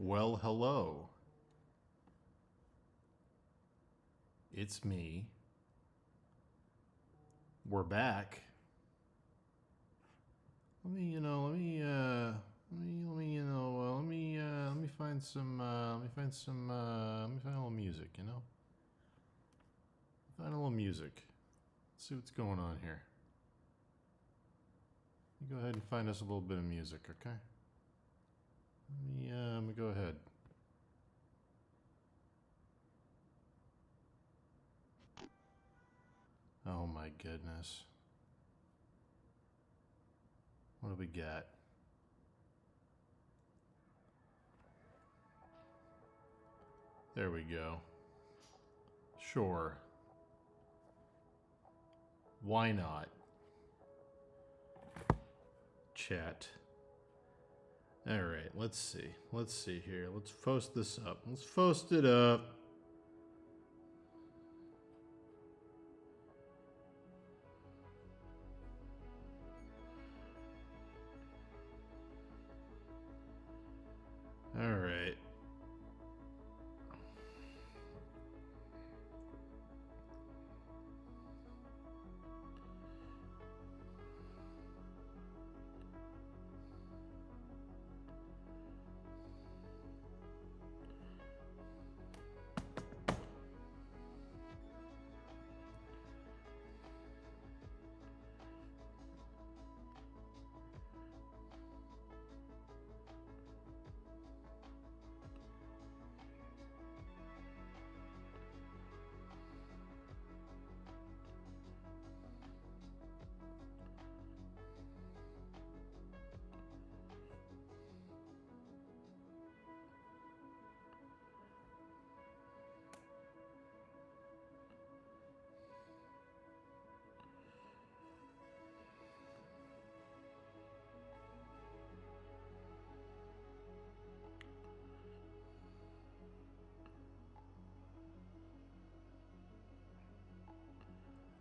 Well, hello. It's me. We're back. Let me find a little music, Find a little music. Let's see what's going on here. You go ahead and find us a little bit of music, okay? Let me go ahead. Oh my goodness. What do we got? There we go. Sure. Why not? Chat. Alright, let's see. Let's see here. Let's post this up. Let's post it up. Alright.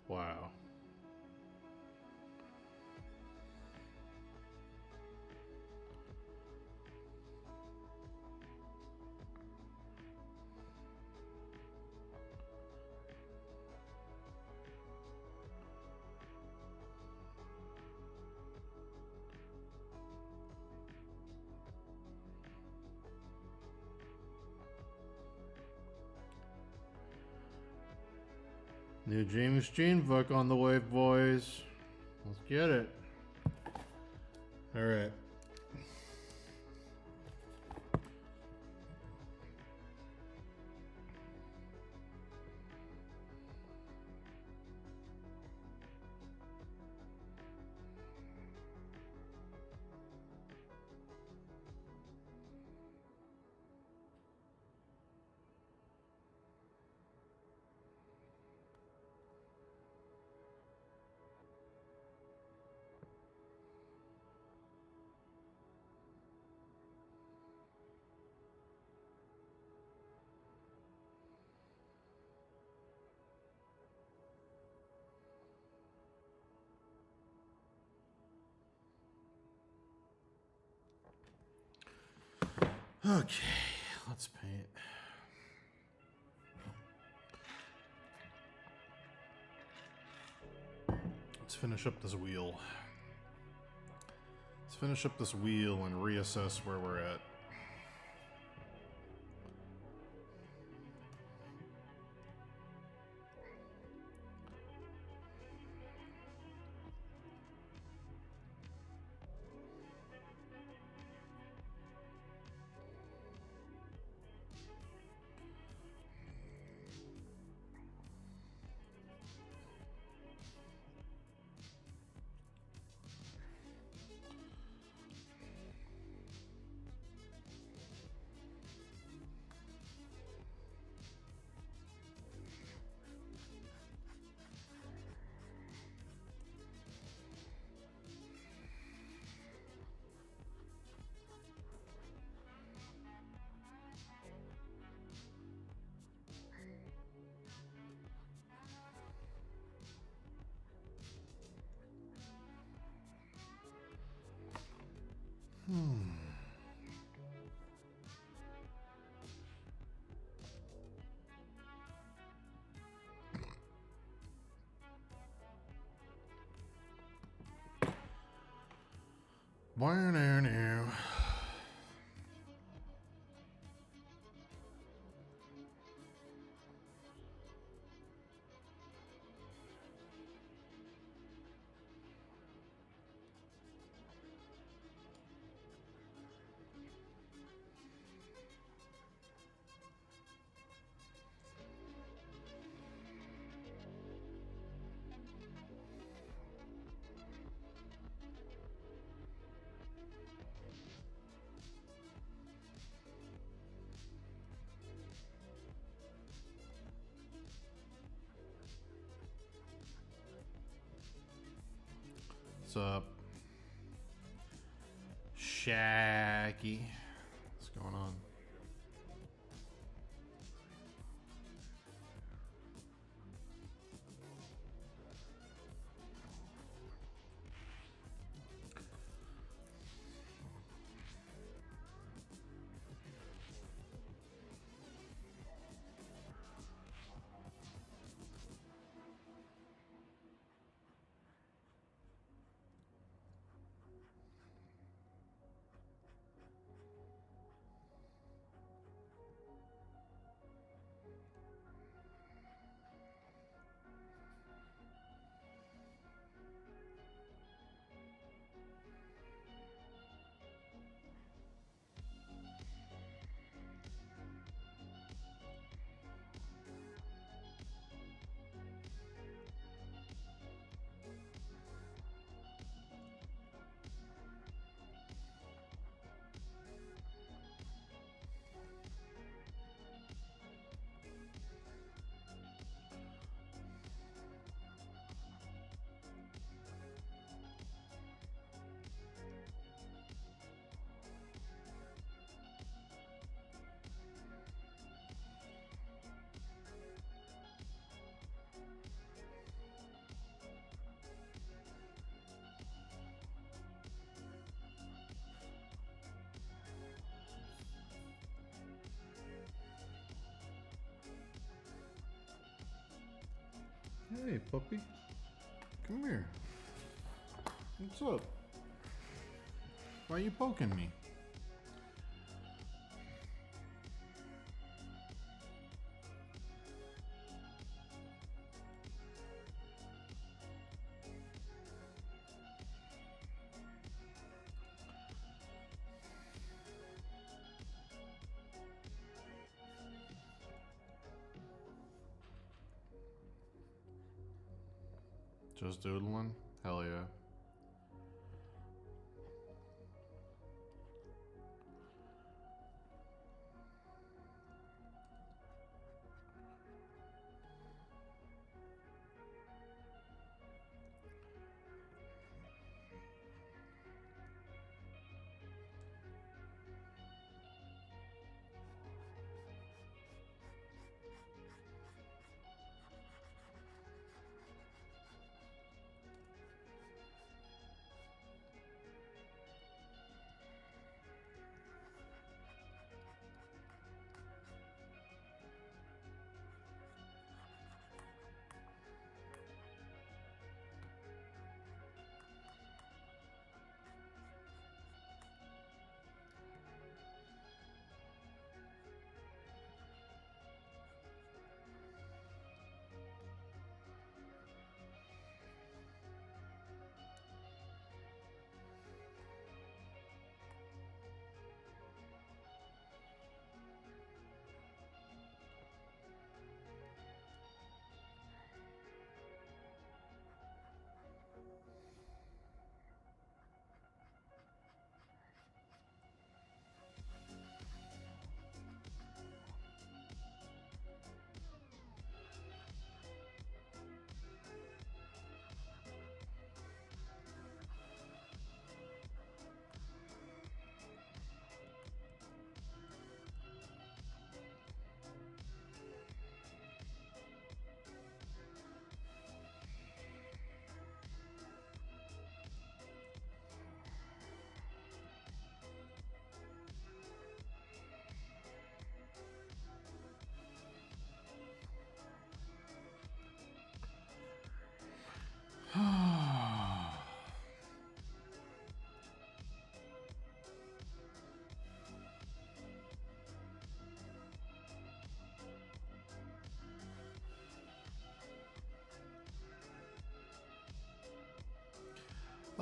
Wow. New James Jean book on the way, boys. Let's get it. All right. Okay, let's paint. Let's finish up this wheel. Let's finish up this wheel and reassess where we're at. Wow. What's up? Shaggy. What's going on? Hey, puppy. Come here. What's up? Why are you poking me? Just doodling? Hell yeah.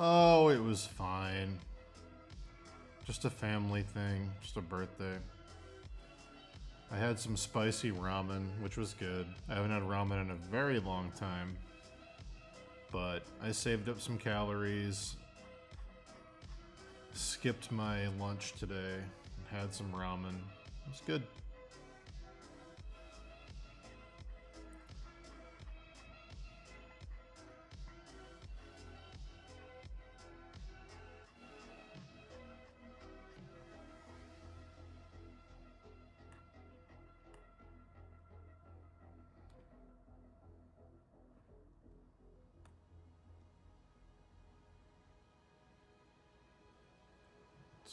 Oh, it was fine. Just a family thing, just a birthday. I had some spicy ramen, which was good. I haven't had ramen in a very long time. But I saved up some calories, skipped my lunch today, and had some ramen. It was good.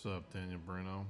What's up, Daniel Bruno?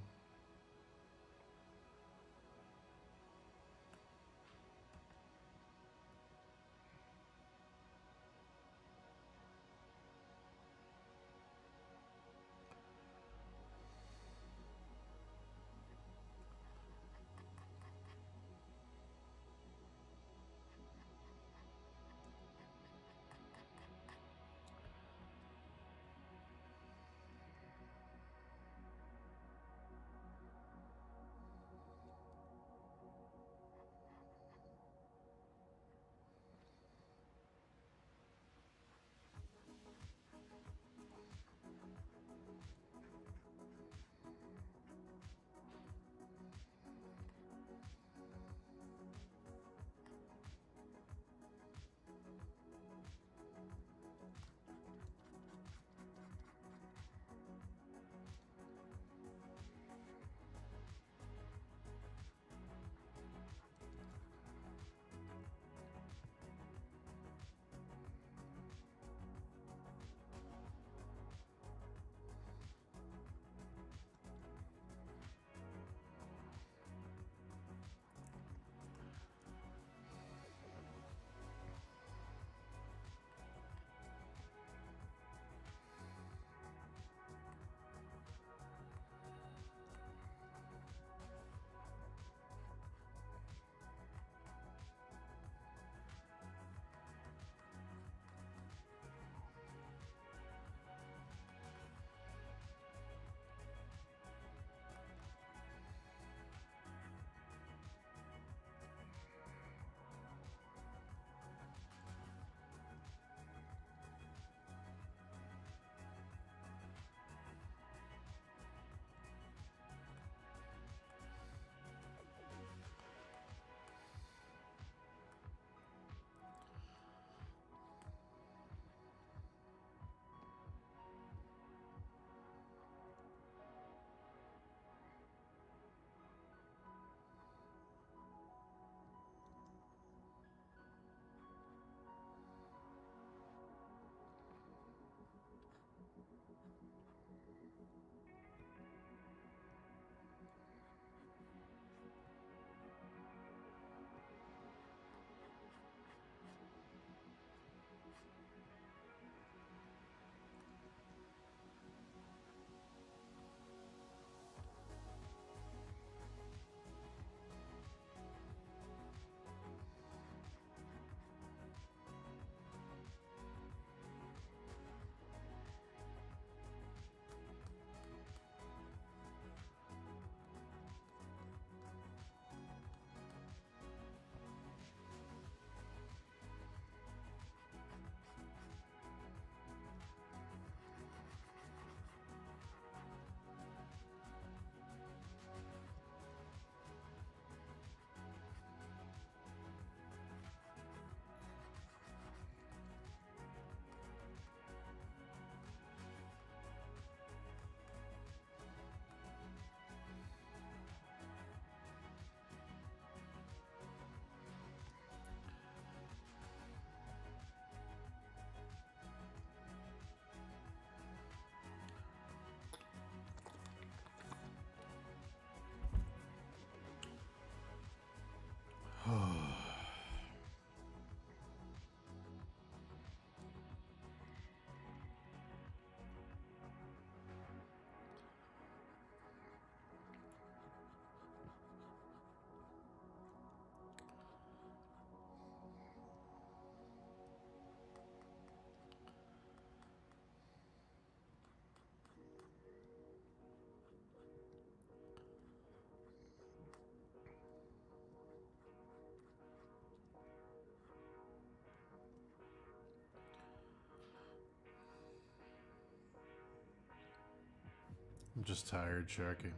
just tired, Sharky.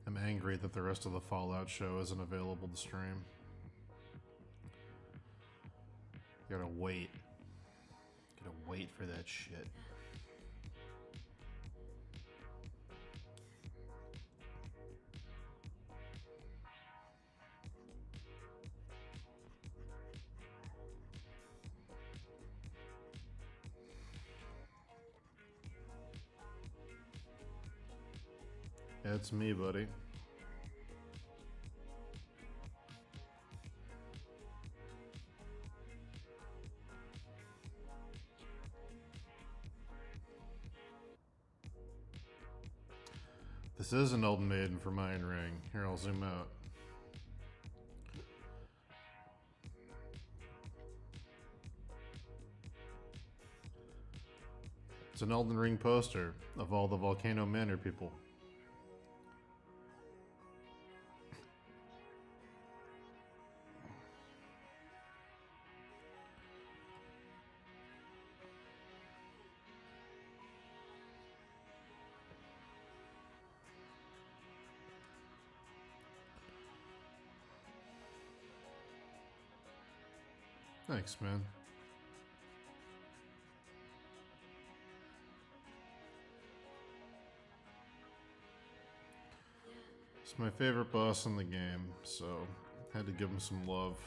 I'm angry that the rest of the Fallout show isn't available to stream. Gotta wait. Gotta wait for that shit. That's me, buddy. This is an old maiden from Iron Ring. Here, I'll zoom out. It's an Elden Ring poster of all the Volcano Manor people. Thanks, man. It's my favorite boss in the game, so had to give him some love.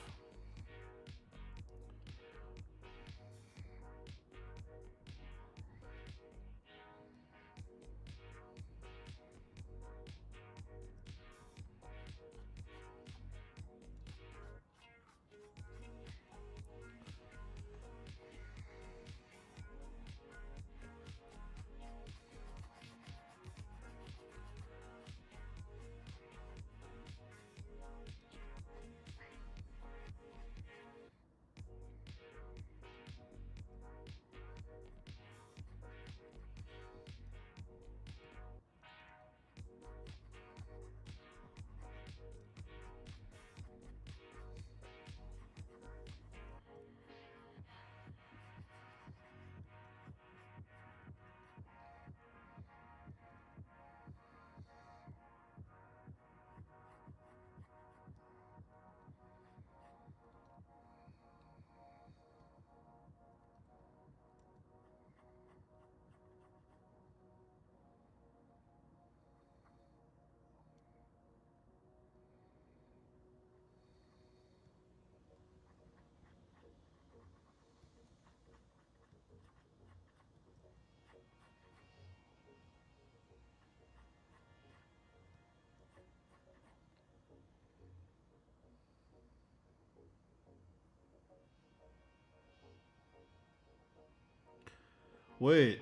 Wait.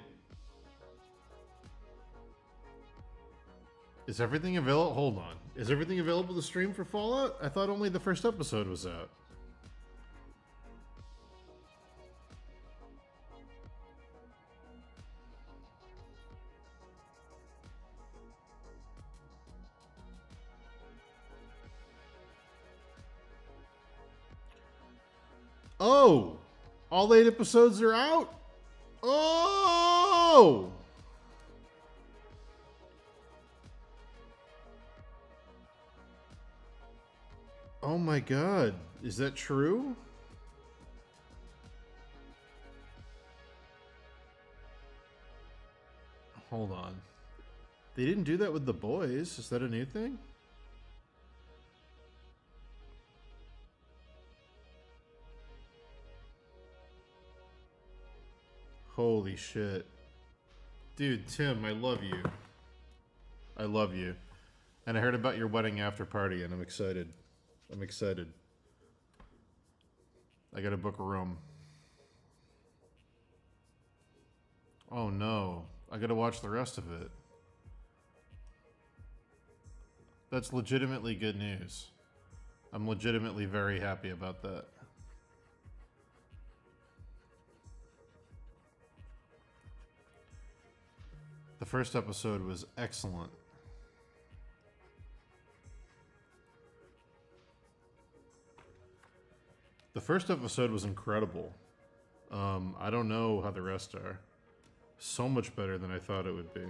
Is everything available? Hold on. Is everything available to stream for Fallout? I thought only the first episode was out. Oh! All 8 episodes are out? Oh! Oh my god. Is that true? Hold on. They didn't do that with The Boys. Is that a new thing? Holy shit. Dude, Tim, I love you. I love you. And I heard about your wedding after party, and I'm excited. I'm excited. I gotta book a room. Oh no. I gotta watch the rest of it. That's legitimately good news. I'm legitimately very happy about that. The first episode was excellent. The first episode was incredible. I don't know how the rest are. So much better than I thought it would be.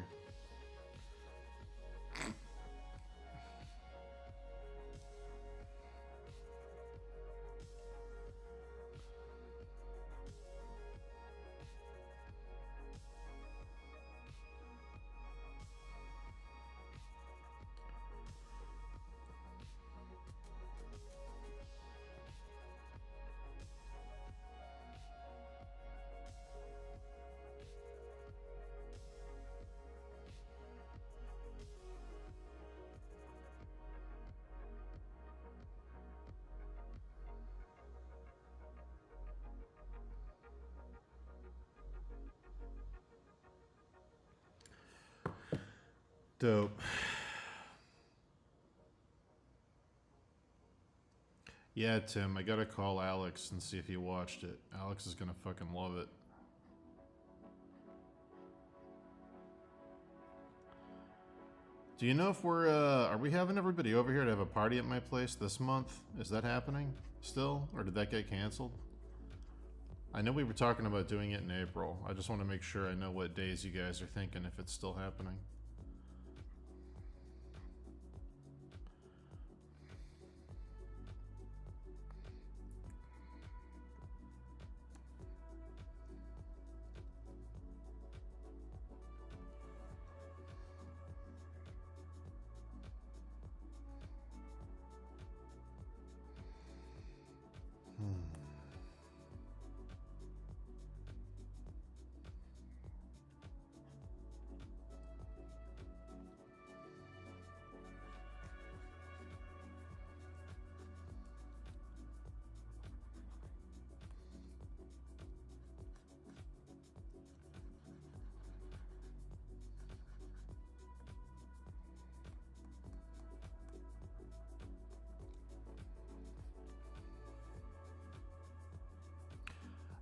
Dope. Yeah, Tim, I gotta call Alex and see if he watched it. Alex is gonna fucking love it. Do you know if are we having everybody over here to have a party at my place this month? Is that happening still? Or did that get canceled? I know we were talking about doing it in April. I just want to make sure I know what days you guys are thinking, if it's still happening.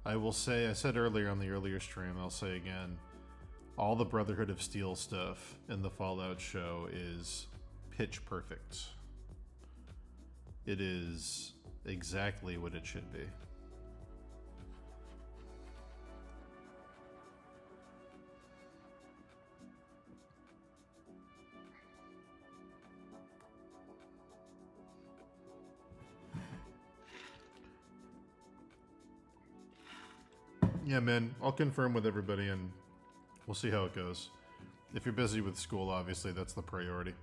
I will say, I said earlier on the earlier stream, I'll say again, all the Brotherhood of Steel stuff in the Fallout show is pitch perfect. It is exactly what it should be. Yeah, man, I'll confirm with everybody and we'll see how it goes. If you're busy with school, obviously, that's the priority.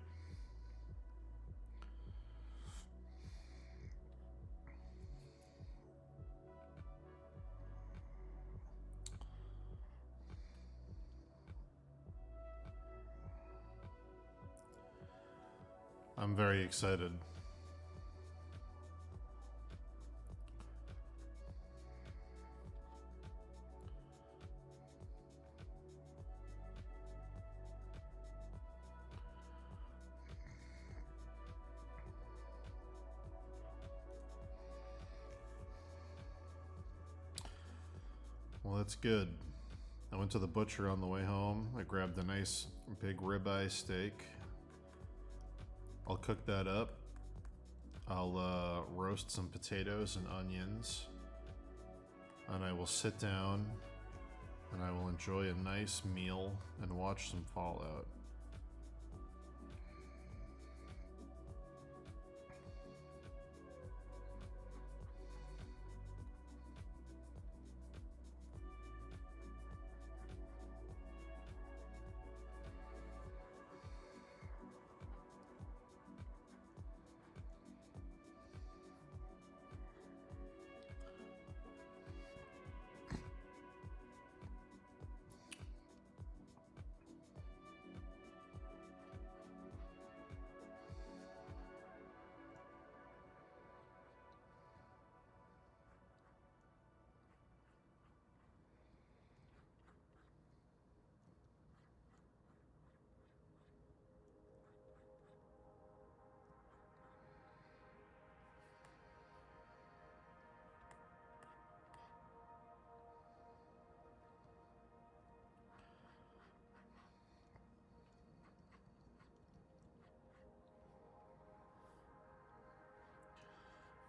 I'm very excited. Well, that's good. I went to the butcher on the way home. I grabbed a nice big ribeye steak. I'll cook that up. I'll roast some potatoes and onions. And I will sit down and I will enjoy a nice meal and watch some Fallout.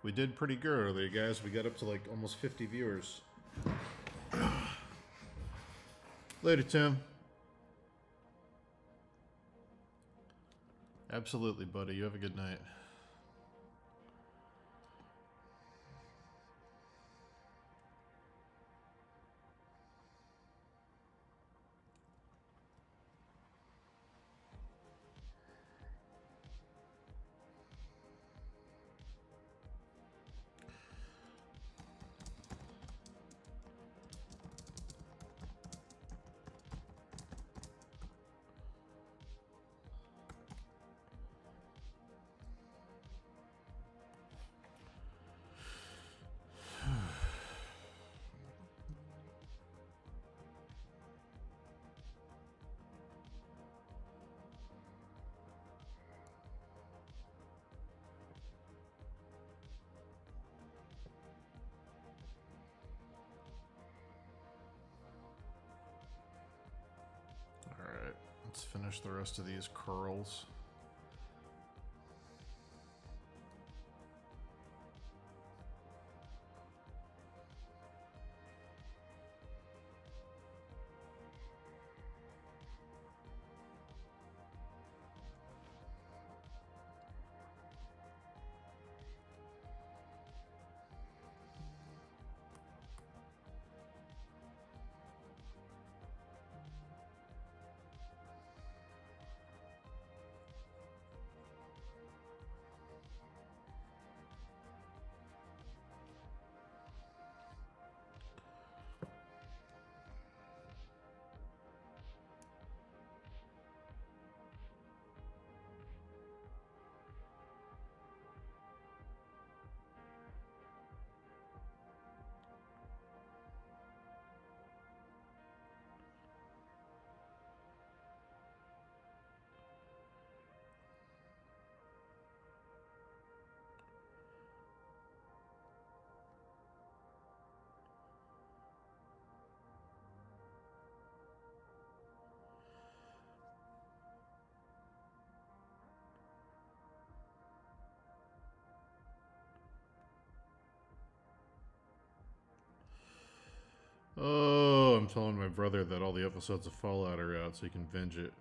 We did pretty good earlier, guys. We got up to like almost 50 viewers. Later, Tim. Absolutely, buddy. You have a good night. Alright, let's finish the rest of these curls. Oh, I'm telling my brother that all the episodes of Fallout are out so he can binge it.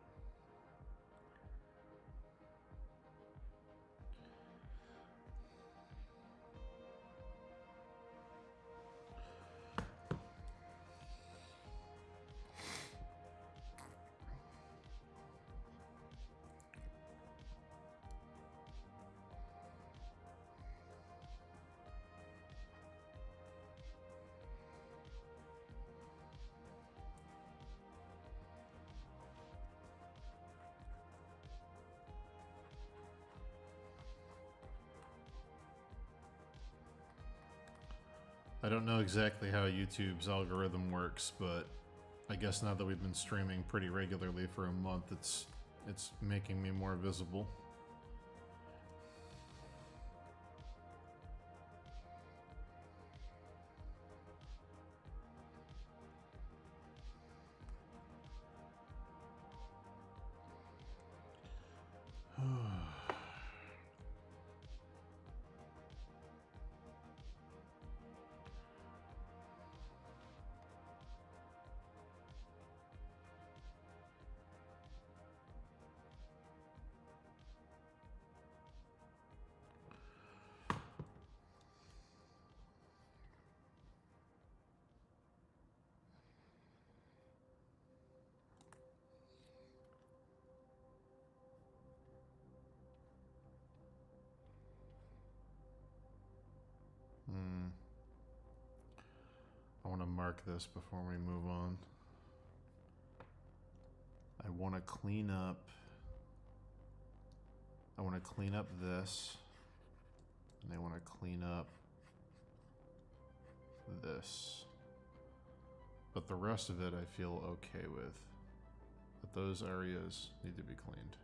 I don't know exactly how YouTube's algorithm works, but I guess now that we've been streaming pretty regularly for a month, it's making me more visible. I want to mark this before we move on. I want to clean up. I want to clean up this. And I want to clean up this. But the rest of it I feel okay with. But those areas need to be cleaned.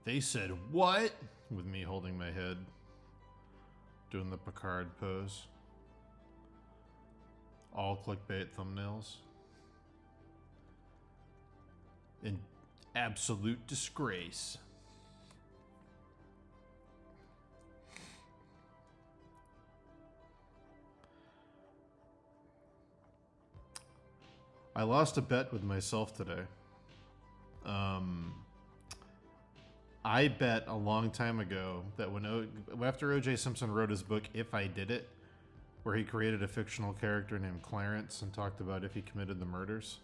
They said, what? With me holding my head. Doing the Picard pose. All clickbait thumbnails. Absolute disgrace. I lost a bet with myself today. I bet a long time ago that after O.J. Simpson wrote his book If I Did It, where he created a fictional character named Clarence and talked about if he committed the murders,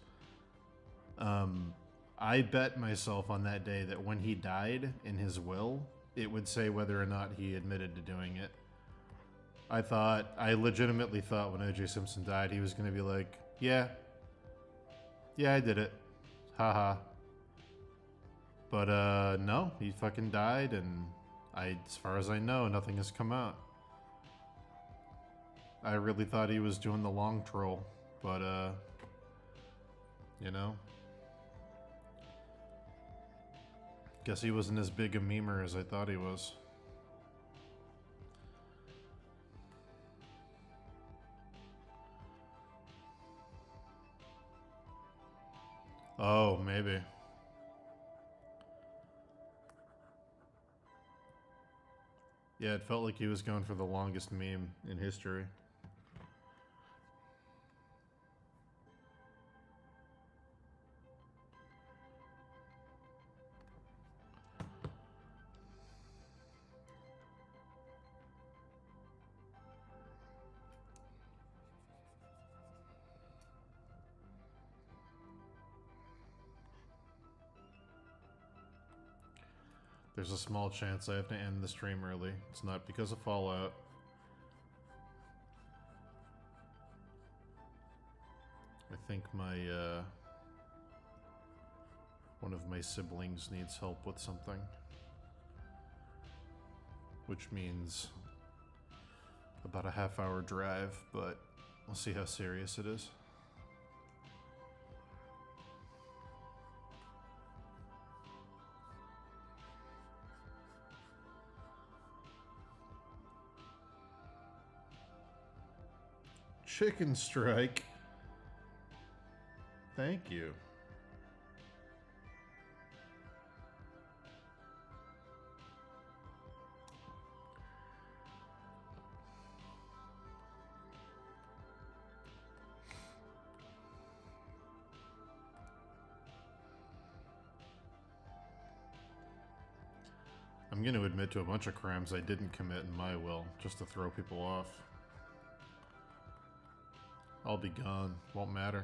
I bet myself on that day that when he died in his will, it would say whether or not he admitted to doing it. I legitimately thought when O.J. Simpson died, he was going to be like, yeah, I did it. Haha. But, no, he fucking died, and as far as I know, nothing has come out. I really thought he was doing the long troll, but, you know. Guess he wasn't as big a memer as I thought he was. Oh, maybe. Yeah, it felt like he was going for the longest meme in history. There's a small chance I have to end the stream early. It's not because of Fallout. I think one of my siblings needs help with something. Which means about a half-hour drive, but we'll see how serious it is. Chicken Strike. Thank you. I'm going to admit to a bunch of crimes I didn't commit in my will, just to throw people off. I'll be gone. Won't matter.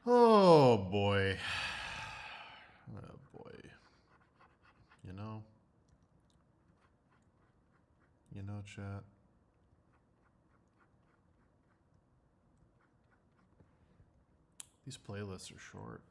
Oh boy. Oh boy. You know, chat. These playlists are short.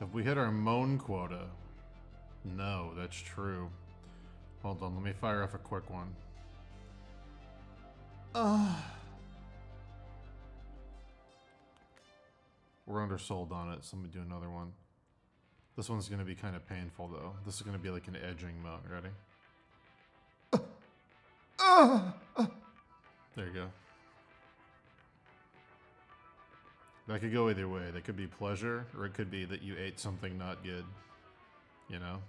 Have we hit our moan quota? No, that's true. Hold on, let me fire off a quick one. We're undersold on it, so let me do another one. This one's gonna be kind of painful though. This is gonna be like an edging moan. Ready? There you go. That could go either way. That could be pleasure, or it could be that you ate something not good. You know?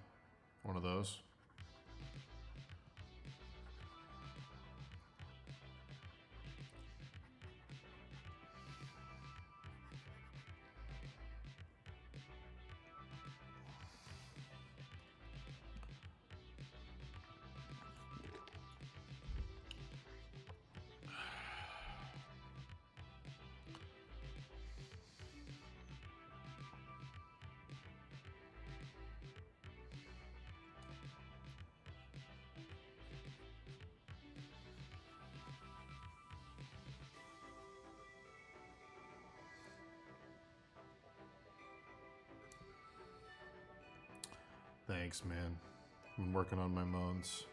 One of those. Thanks, man. I'm working on my moans.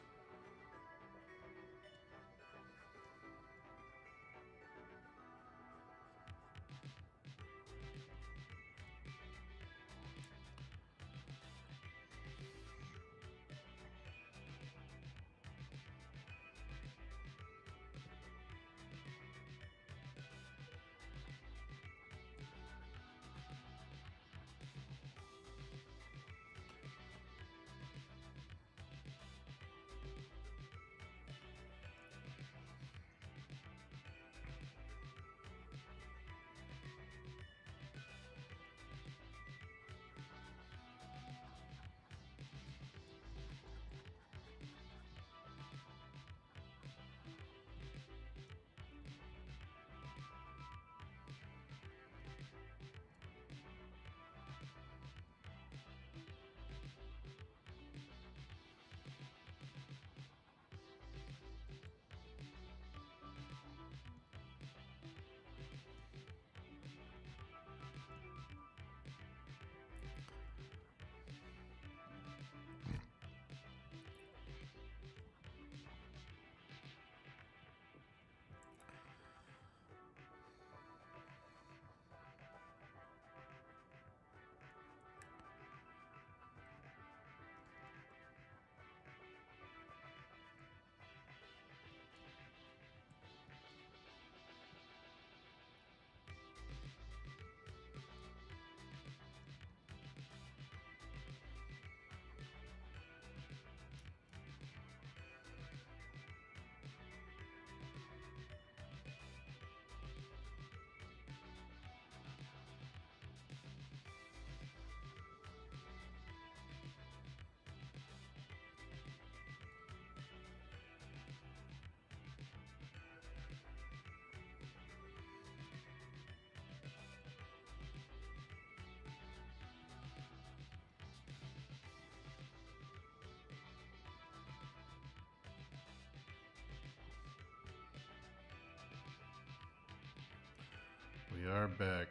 We are back.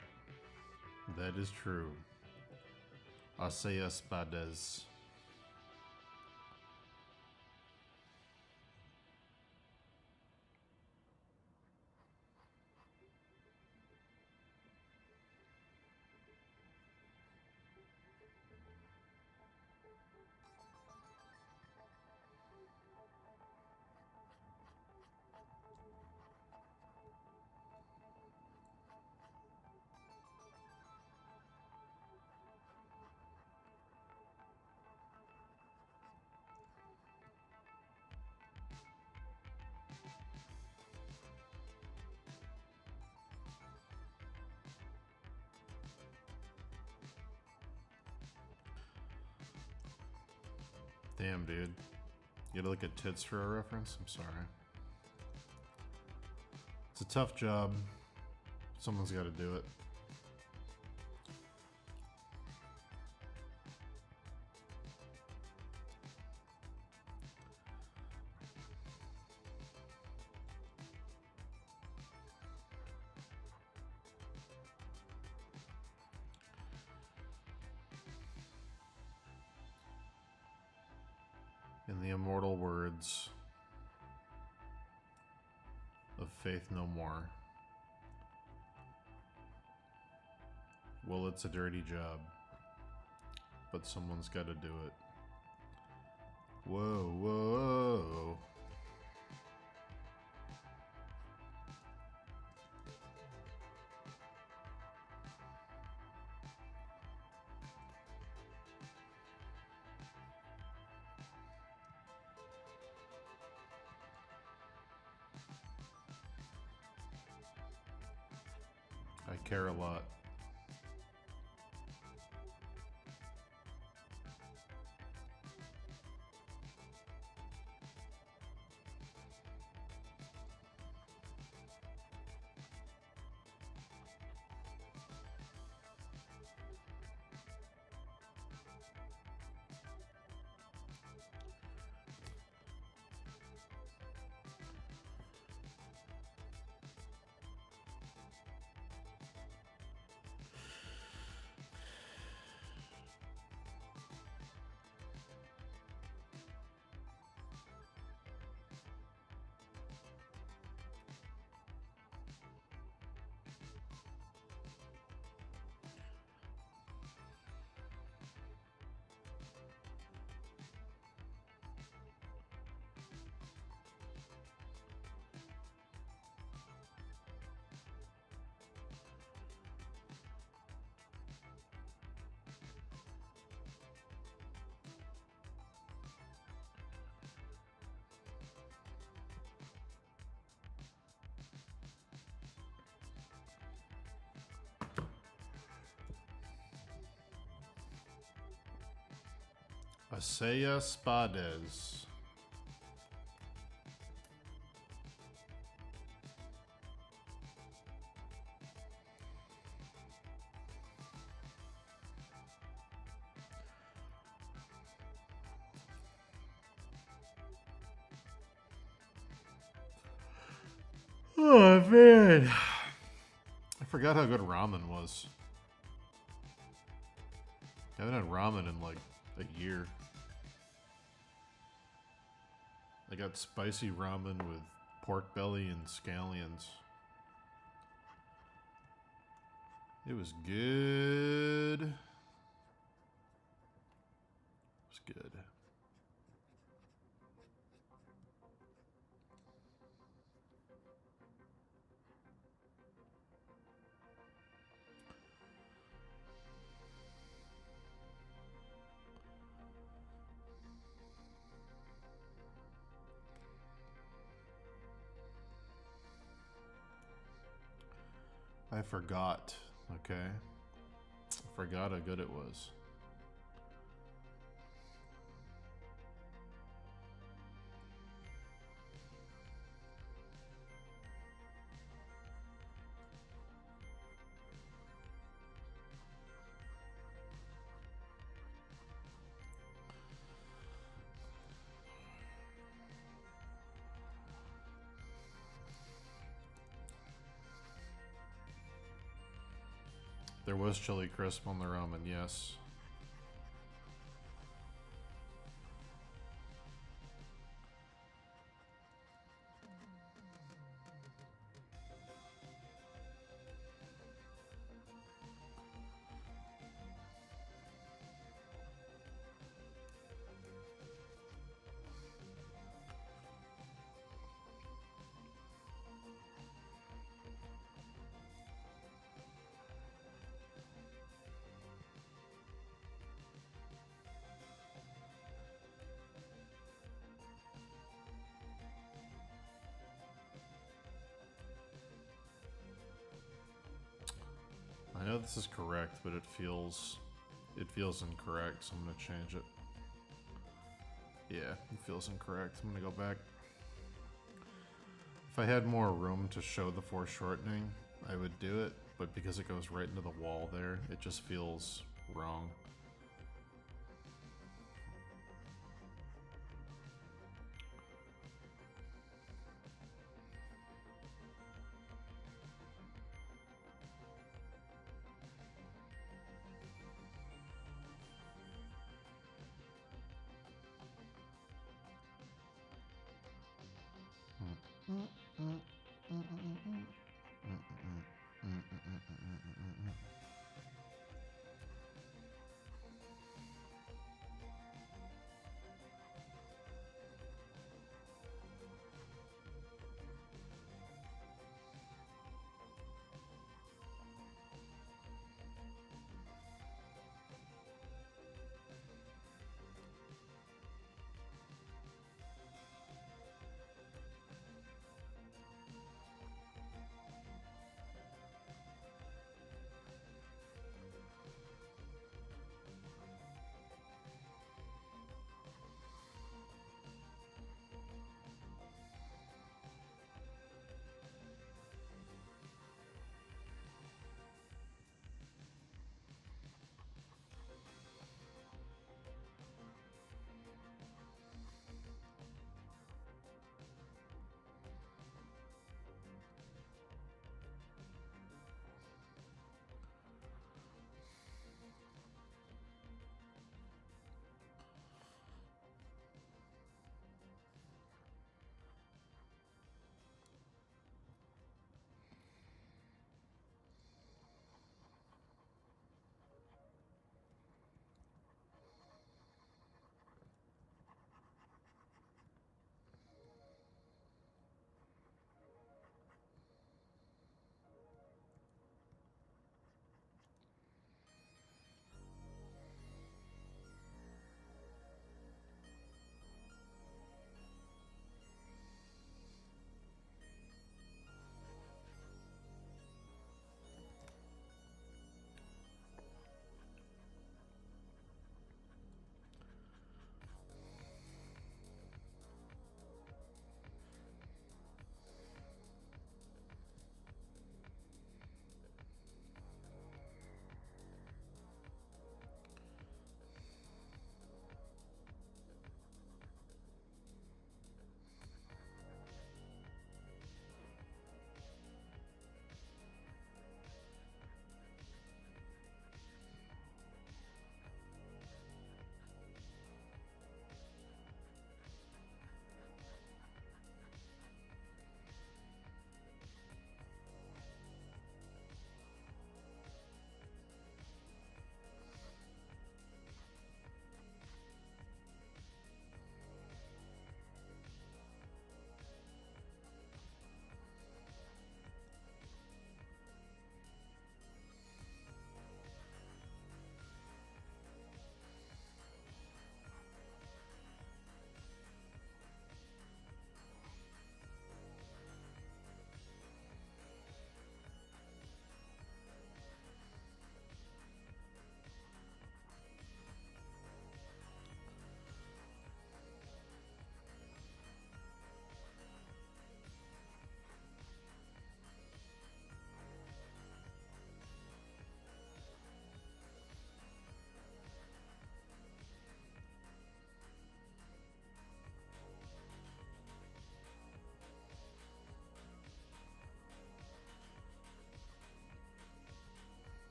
That is true. Hace espadas. Damn, dude. You gotta look at tits for a reference? I'm sorry. It's a tough job. Someone's gotta do it. In the immortal words of Faith No More, well, it's a dirty job, but someone's got to do it. Whoa, whoa. I care a lot. Asaya Spades. Oh man, I forgot how good ramen was. I haven't had ramen in like a year. I got spicy ramen with pork belly and scallions. It was good. It was good. I forgot, okay? I forgot how good it was. There was chili crisp on the ramen, yes. I know this is correct, but it feels incorrect, so I'm gonna change it. Yeah, it feels incorrect. I'm gonna go back. If I had more room to show the foreshortening, I would do it, but because it goes right into the wall there, it just feels wrong.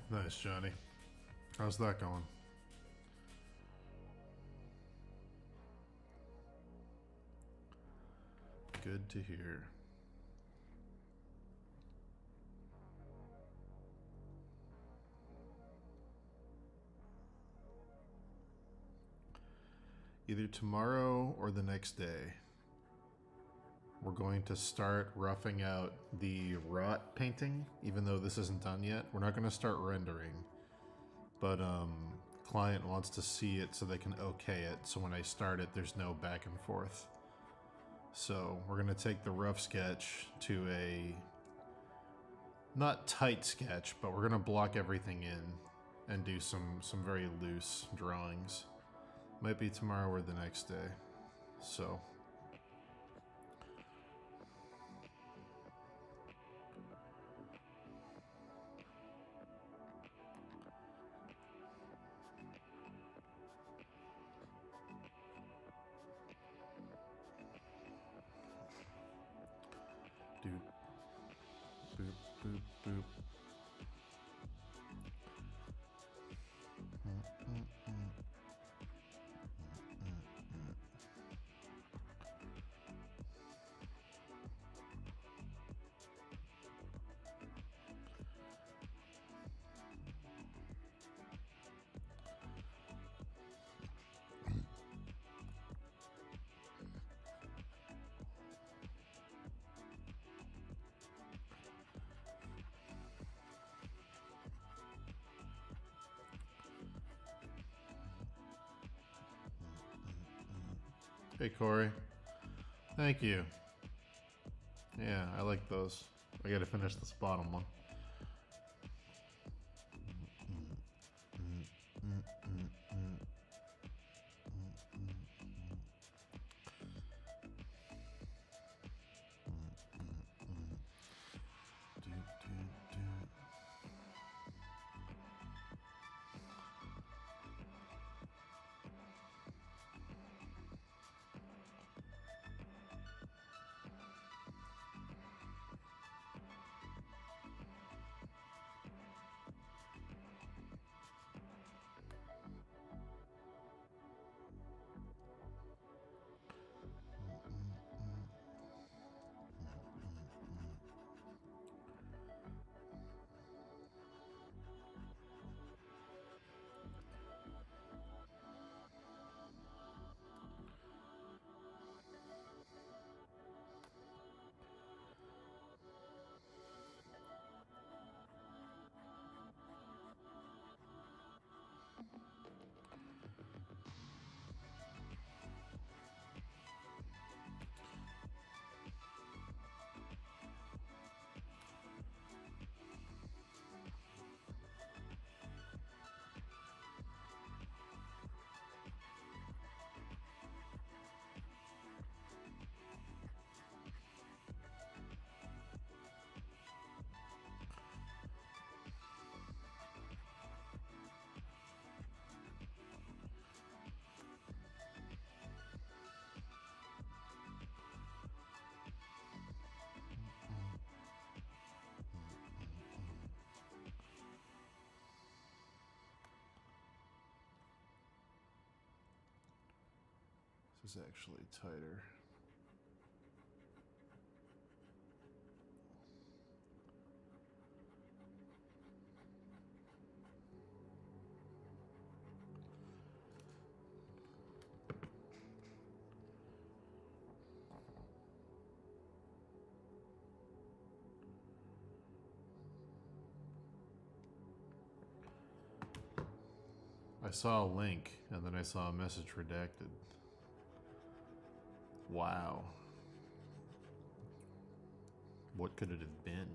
Nice, Johnny. How's that going? Good to hear. Either tomorrow or the next day, we're going to start roughing out the rot painting, even though this isn't done yet. We're not going to start rendering, but client wants to see it so they can okay it, so when I start it, there's no back and forth. So we're going to take the rough sketch to a not tight sketch, but we're going to block everything in and do some very loose drawings. Might be tomorrow or the next day. So doop, boop, boop, boop. Hey, Corey. Thank you. Yeah, I like those. I gotta finish this bottom one. This is actually tighter. I saw a link and then I saw a message redacted. Wow. What could it have been?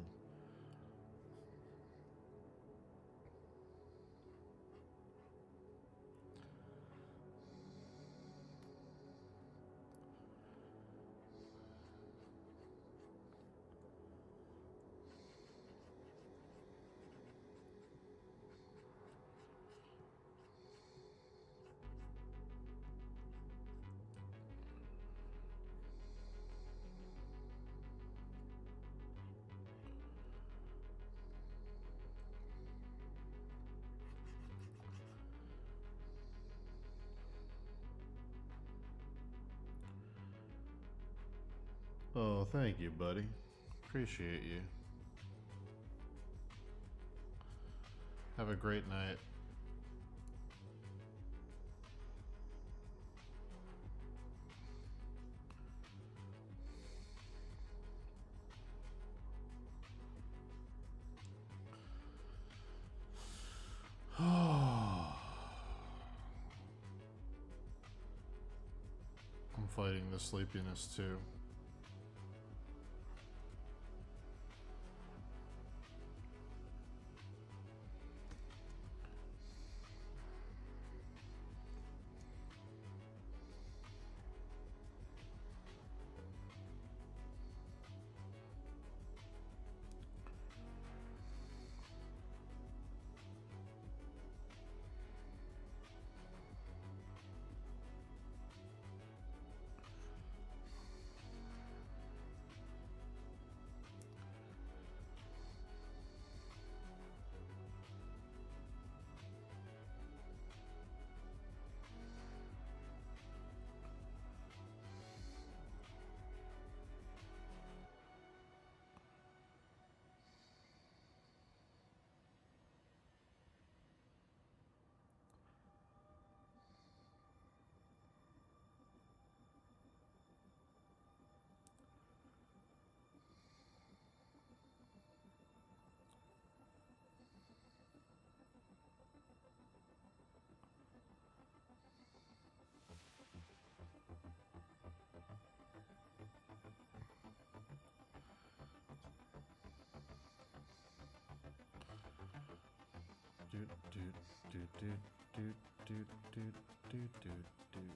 Oh, thank you, buddy. Appreciate you. Have a great night. I'm fighting the sleepiness too. Doot doot doot doot doot doot doot doot doot doot doot.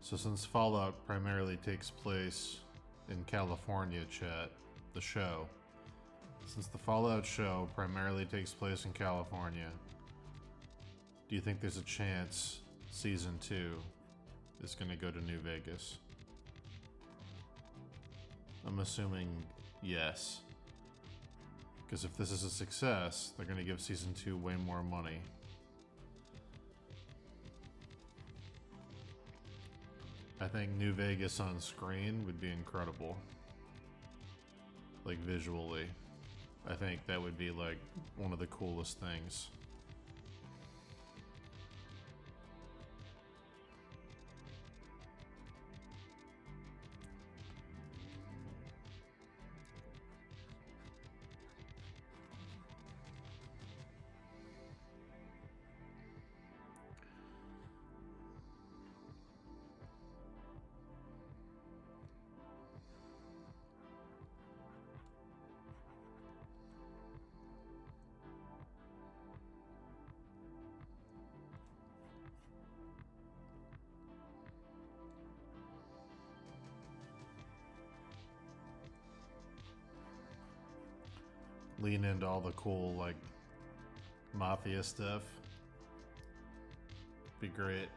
So since Fallout primarily takes place in California, chat, the show. Since the Fallout show primarily takes place in California, do you think there's a chance season 2 is going to go to New Vegas? I'm assuming yes. Because if this is a success, they're going to give season 2 way more money. I think New Vegas on screen would be incredible. Like visually. I think that would be like one of the coolest things. Lean into all the cool, like, mafia stuff. Be great.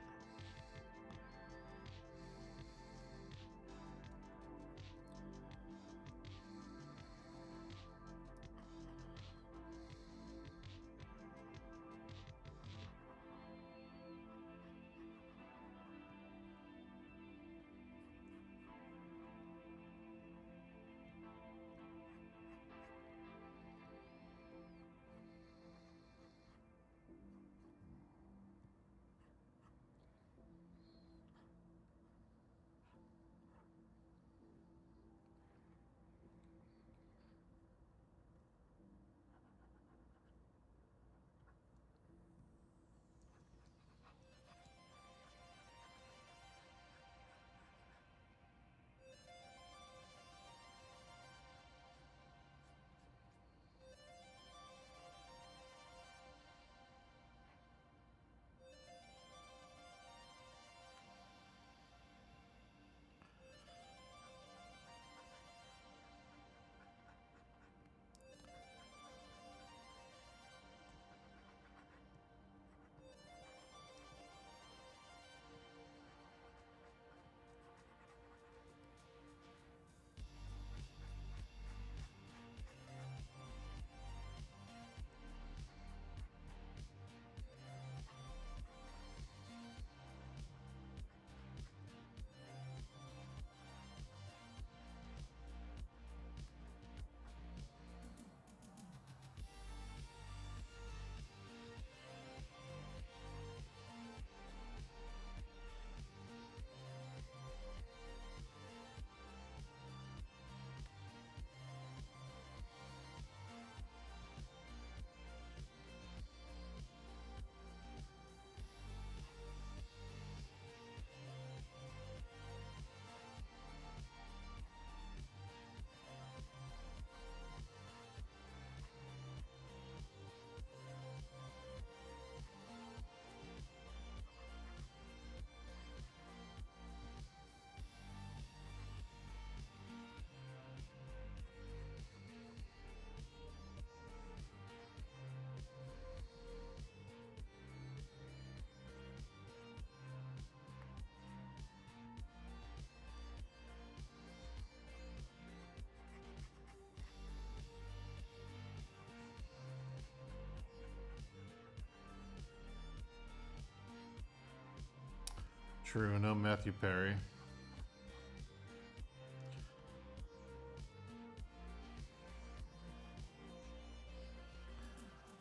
True, no Matthew Perry.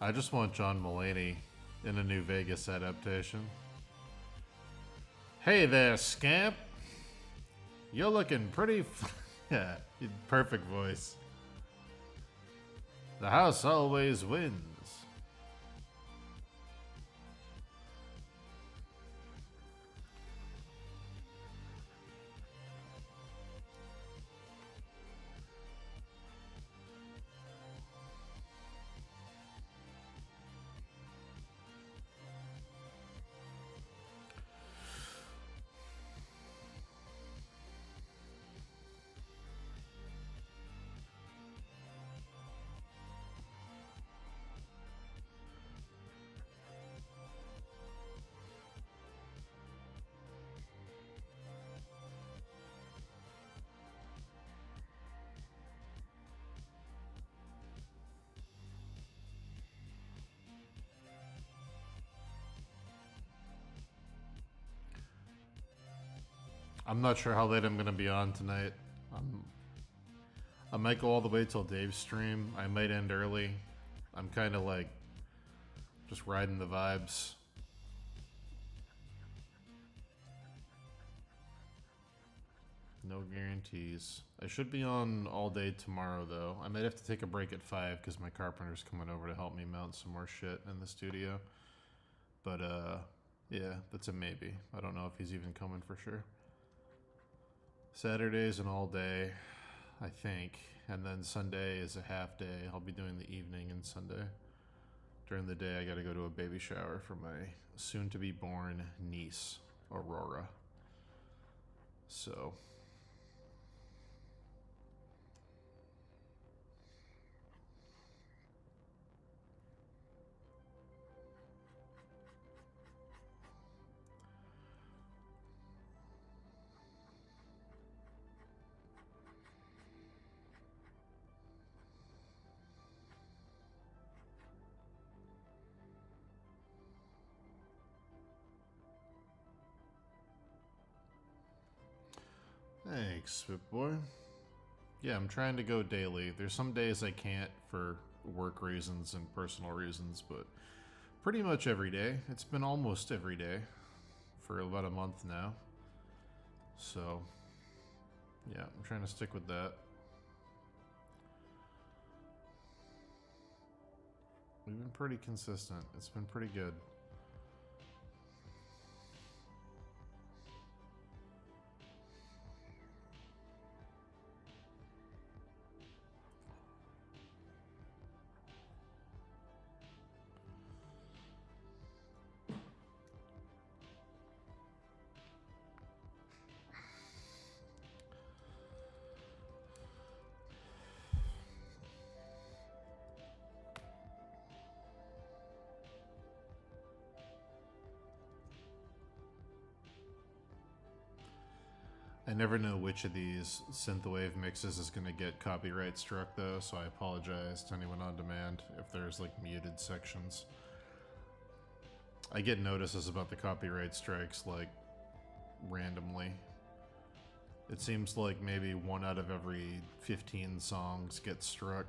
I just want John Mulaney in a New Vegas adaptation. Hey there, scamp. You're looking pretty... yeah, perfect voice. The house always wins. I'm not sure how late I'm gonna be on tonight. I might go all the way till Dave's stream. I might end early. I'm kind of like just riding the vibes. No guarantees. I should be on all day tomorrow though. I might have to take a break at 5 because my carpenter's coming over to help me mount some more shit in the studio. But yeah, that's a maybe. I don't know if he's even coming for sure. Saturday's an all day, I think. And then Sunday is a half day. I'll be doing the evening and Sunday. During the day, I gotta go to a baby shower for my soon-to-be born niece, Aurora. So... Thanks, Boy. Yeah, I'm trying to go daily. There's some days I can't for work reasons and personal reasons, but pretty much every day. It's been almost every day for about a month now. So, yeah, I'm trying to stick with that. We've been pretty consistent. It's been pretty good. I never know which of these synthwave mixes is going to get copyright struck though, so I apologize to anyone on demand if there's like muted sections. I get notices about the copyright strikes like randomly. It seems like maybe 1 out of every 15 songs gets struck.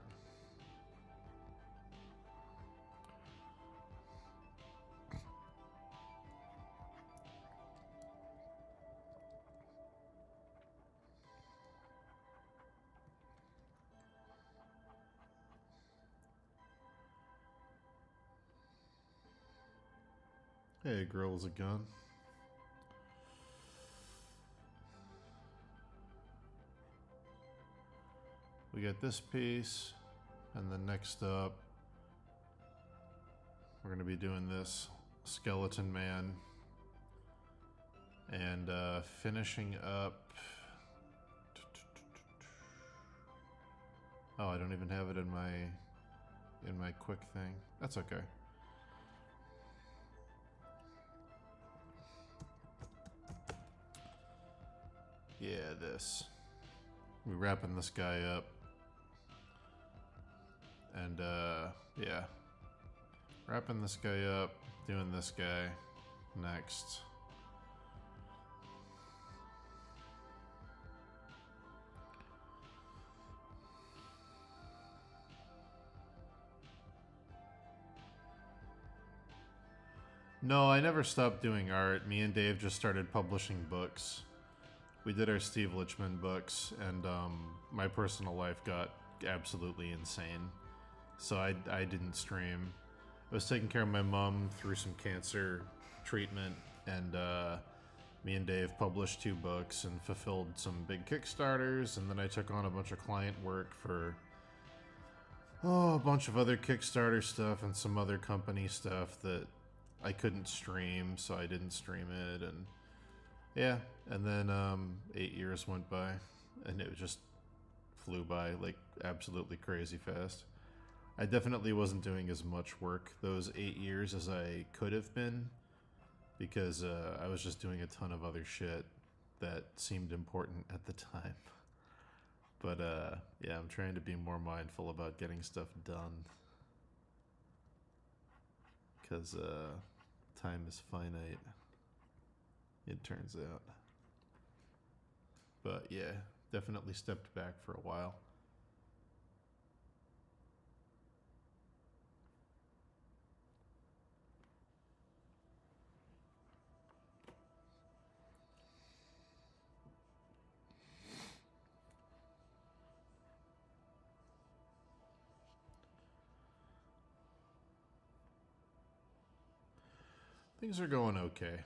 Hey, girl is a gun. We got this piece, and then next up, we're gonna be doing this Skeleton Man, and finishing up. Oh, I don't even have it in my quick thing. That's okay. Yeah, this. We're wrapping this guy up. And, yeah. Wrapping this guy up, doing this guy next. No, I never stopped doing art. Me and Dave just started publishing books. We did our Steve Lichman books, and my personal life got absolutely insane. So I didn't stream. I was taking care of my mom through some cancer treatment, and me and Dave published 2 books and fulfilled some big Kickstarters, and then I took on a bunch of client work for a bunch of other Kickstarter stuff and some other company stuff that I couldn't stream, so I didn't stream it, and yeah, and then 8 years went by, and it just flew by like absolutely crazy fast. I definitely wasn't doing as much work those 8 years as I could have been, because I was just doing a ton of other shit that seemed important at the time. But yeah, I'm trying to be more mindful about getting stuff done, because time is finite, it turns out. But yeah, definitely stepped back for a while. Things are going okay.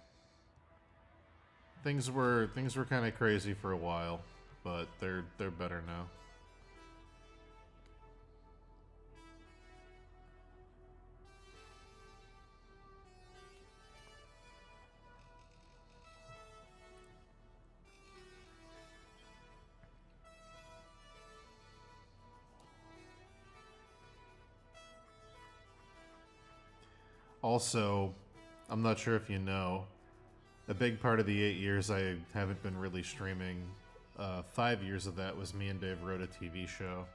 Things were kind of crazy for a while, but they're better now. Also, I'm not sure if you know, a big part of the 8 years I haven't been really streaming. 5 years of that was me and Dave wrote a TV show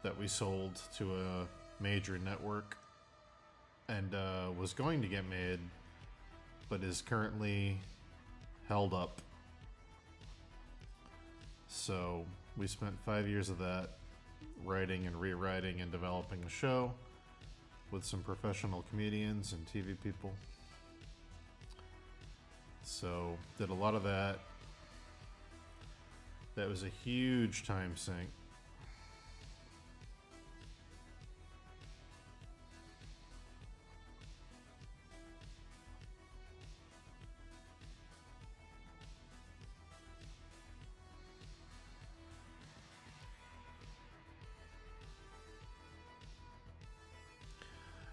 that we sold to a major network and was going to get made, but is currently held up. So we spent 5 years of that writing and rewriting and developing the show with some professional comedians and TV people. So did a lot of that. That was a huge time sink.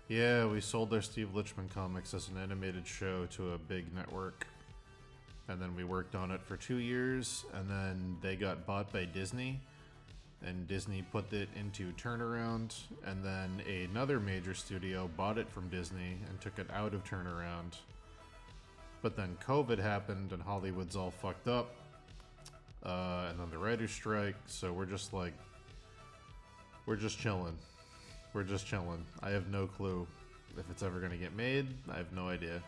Yeah, we sold our Steve Lichman comics as an animated show to a big network. And then we worked on it for 2 years, and then they got bought by Disney, and Disney put it into Turnaround, and then another major studio bought it from Disney and took it out of Turnaround. But then COVID happened, and Hollywood's all fucked up, and then the writer's strike, so we're just chilling. We're just chilling. I have no clue if it's ever gonna get made. I have no idea.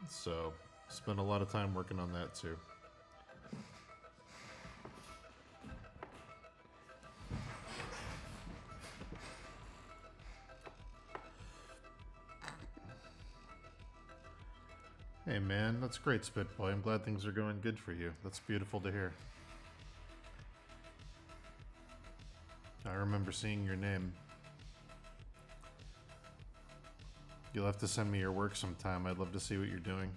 So, spent a lot of time working on that too. Hey man, that's great, Spitboy. I'm glad things are going good for you. That's beautiful to hear. I remember seeing your name. You'll have to send me your work sometime. I'd love to see what you're doing.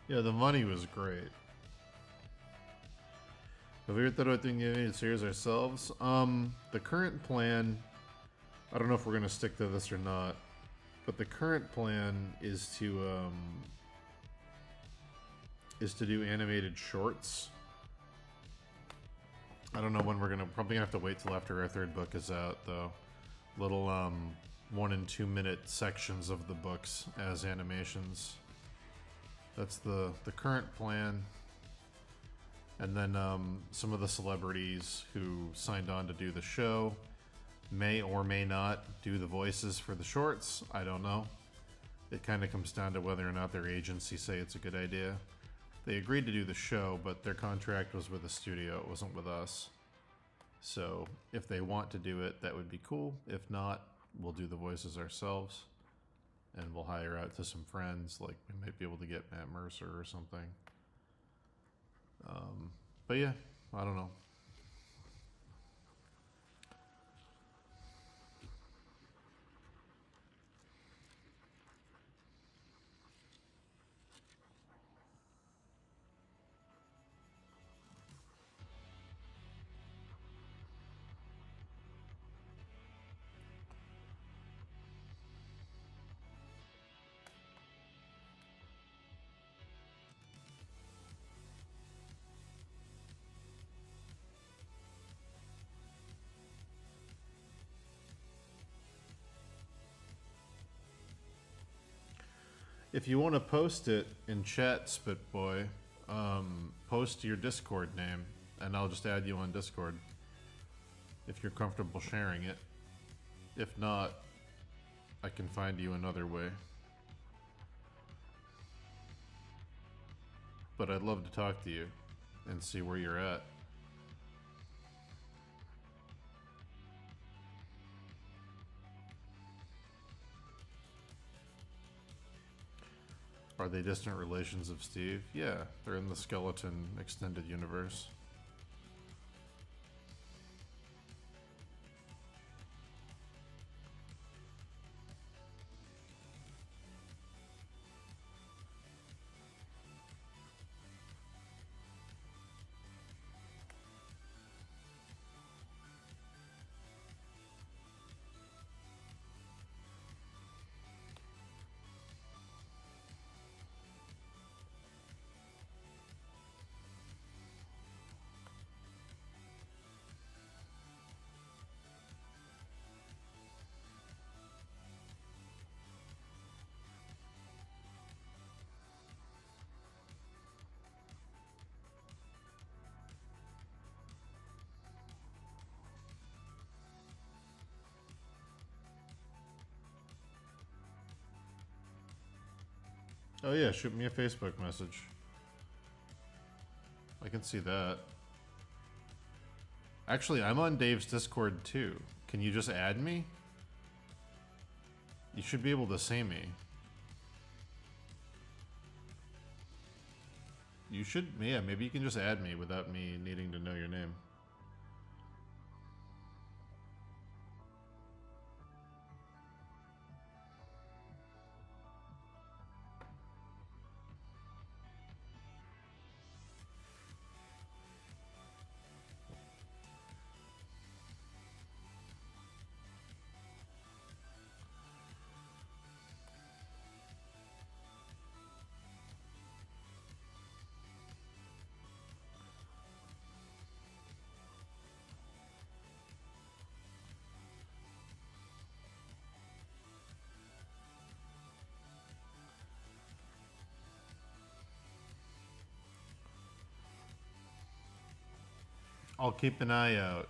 Yeah, the money was great. Have we ever thought about doing the animated series ourselves? The current plan, I don't know if we're gonna stick to this or not, but the current plan is to do animated shorts. I don't know when we're probably gonna have to wait till after our third book is out though. Little 1 and 2 minute sections of the books as animations. That's the current plan. And then some of the celebrities who signed on to do the show may or may not do the voices for the shorts. I don't know. It kind of comes down to whether or not their agency say it's a good idea. They agreed to do the show, but their contract was with the studio. It wasn't with us. So if they want to do it, that would be cool. If not, we'll do the voices ourselves. And we'll hire out to some friends. Like, we might be able to get Matt Mercer or something. But yeah, I don't know. If you want to post it in chat, Spitboy, post your Discord name, and I'll just add you on Discord if you're comfortable sharing it. If not, I can find you another way. But I'd love to talk to you and see where you're at. Are they distant relations of Steve? Yeah, they're in the Skeleton extended universe. Oh yeah, shoot me a Facebook message. I can see that. Actually, I'm on Dave's Discord too. Can you just add me? You should be able to see me. You should, yeah, maybe you can just add me without me needing to know your name. I'll keep an eye out.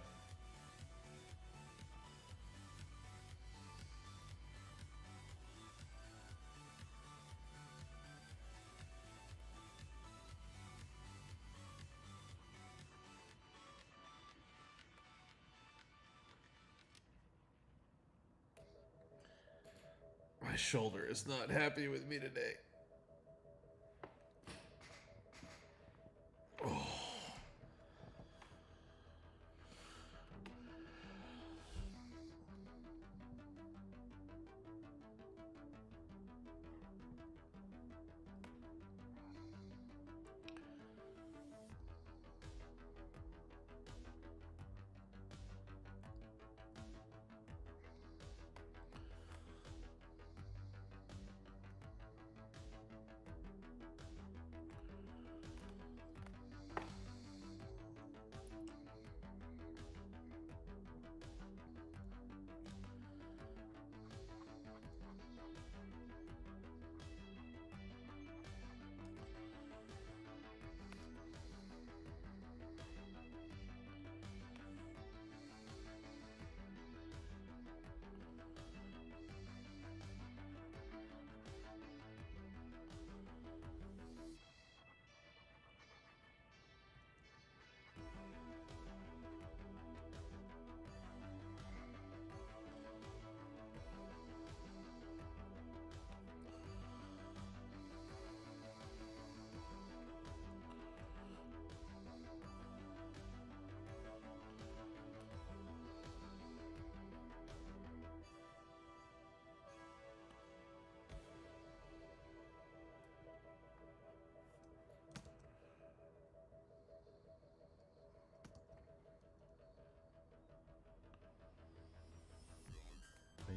My shoulder is not happy with me today. Oh.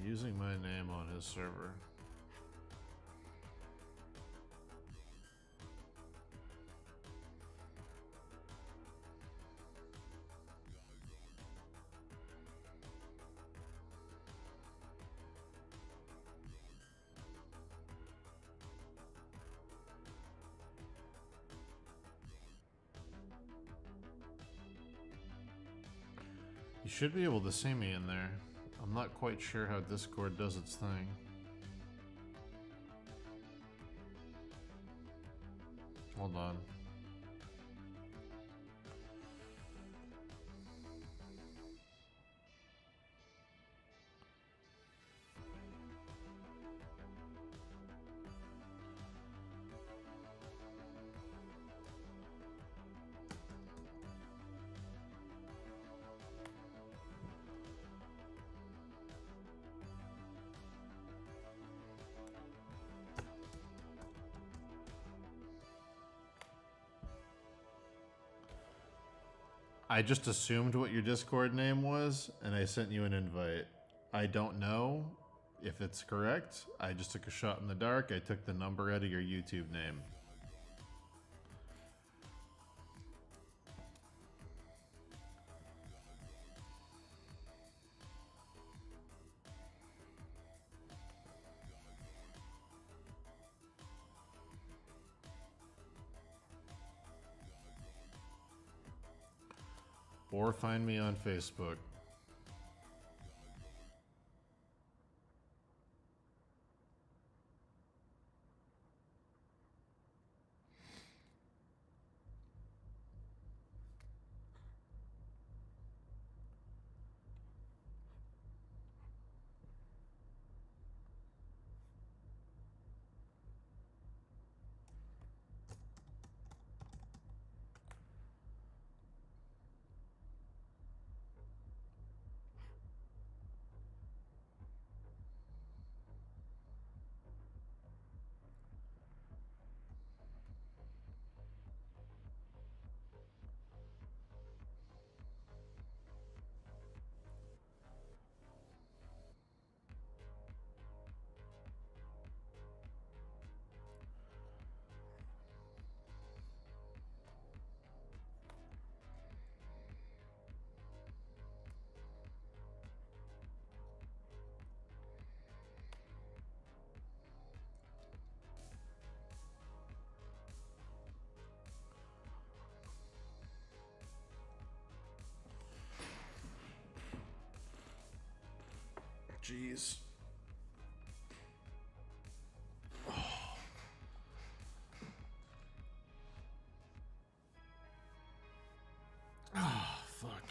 Using my name on his server. You should be able to see me in there. I'm not quite sure how Discord does its thing. Hold on. I just assumed what your Discord name was, and I sent you an invite. I don't know if it's correct. I just took a shot in the dark. I took the number out of your YouTube name. Or find me on Facebook. Jeez. Oh, fuck.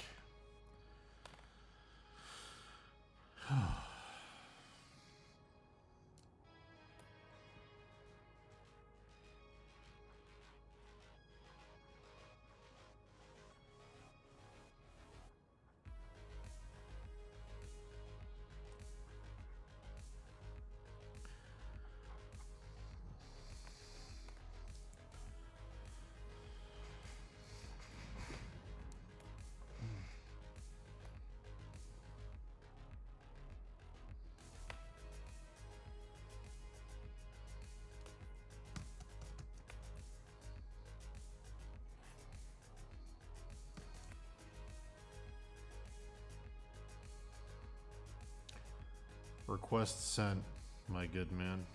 Request sent, my good man.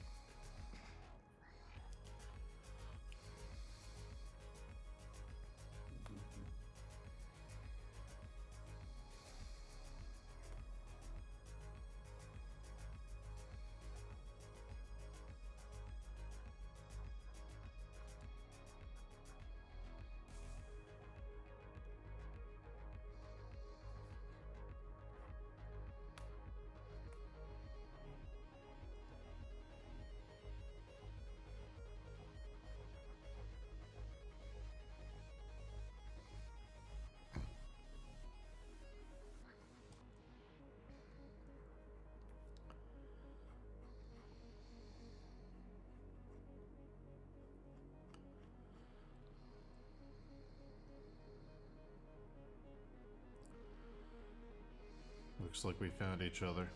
Looks like we found each other.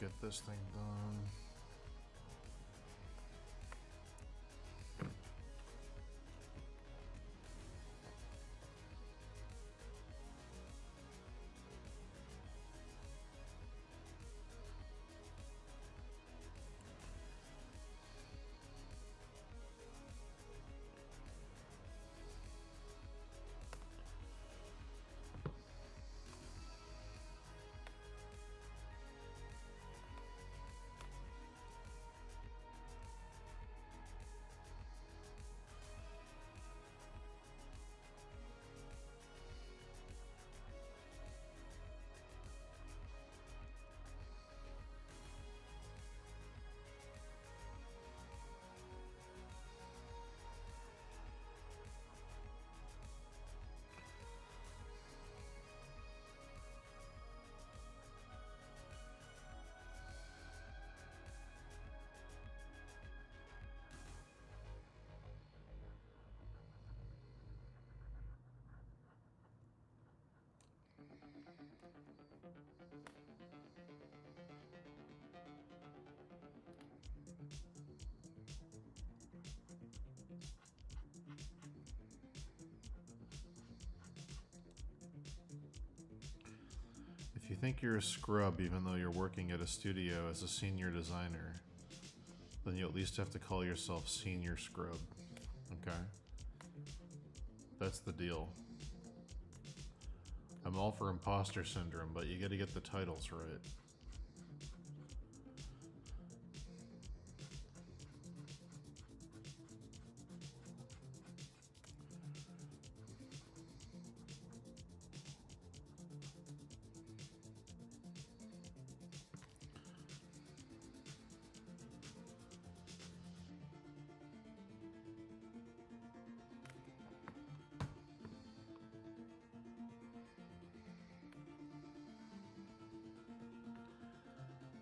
get this thing done. If you think you're a scrub even though you're working at a studio as a senior designer, then you at least have to call yourself senior scrub, okay? That's the deal. I'm all for imposter syndrome, but you gotta get the titles right.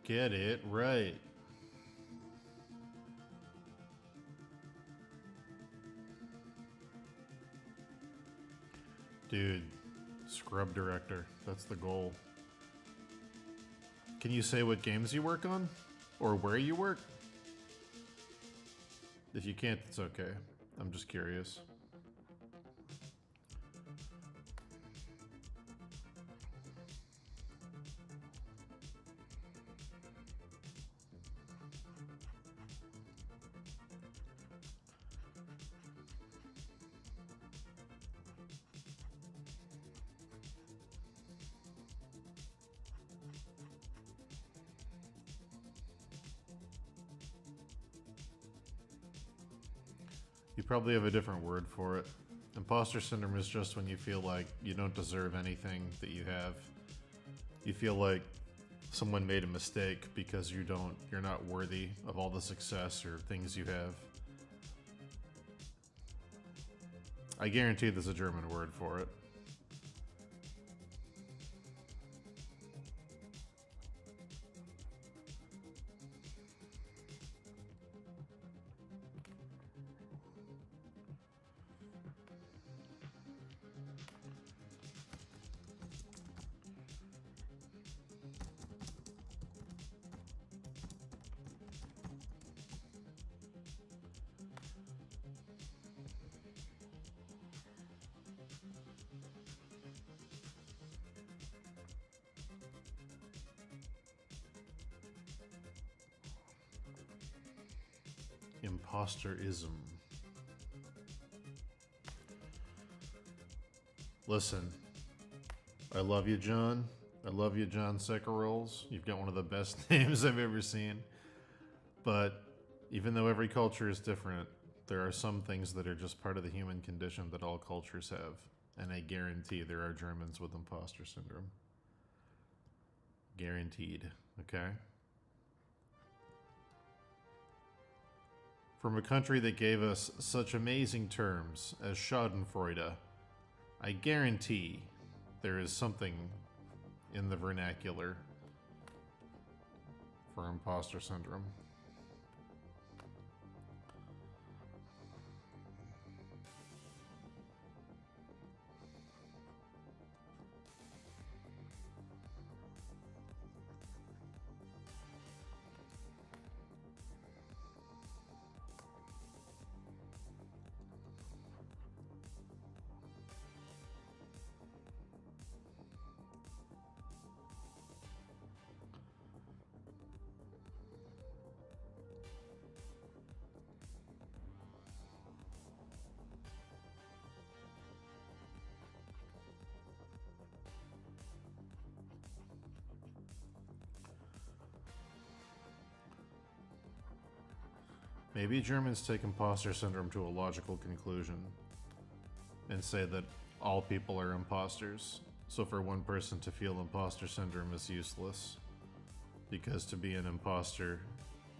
Get it right. Dude, scrub director. That's the goal. Can you say what games you work on? Or where you work? If you can't, it's okay. I'm just curious. You probably have a different word for it. Imposter syndrome is just when you feel like you don't deserve anything that you have. You feel like someone made a mistake because you're not worthy of all the success or things you have. I guarantee there's a German word for it. Imposterism. Listen, I love you, John. I love you, John Secarolls. You've got one of the best names I've ever seen. But even though every culture is different, there are some things that are just part of the human condition that all cultures have. And I guarantee there are Germans with imposter syndrome. Guaranteed, okay? From a country that gave us such amazing terms as schadenfreude, I guarantee there is something in the vernacular for imposter syndrome. Maybe Germans take imposter syndrome to a logical conclusion and say that all people are imposters. So for one person to feel imposter syndrome is useless, because to be an imposter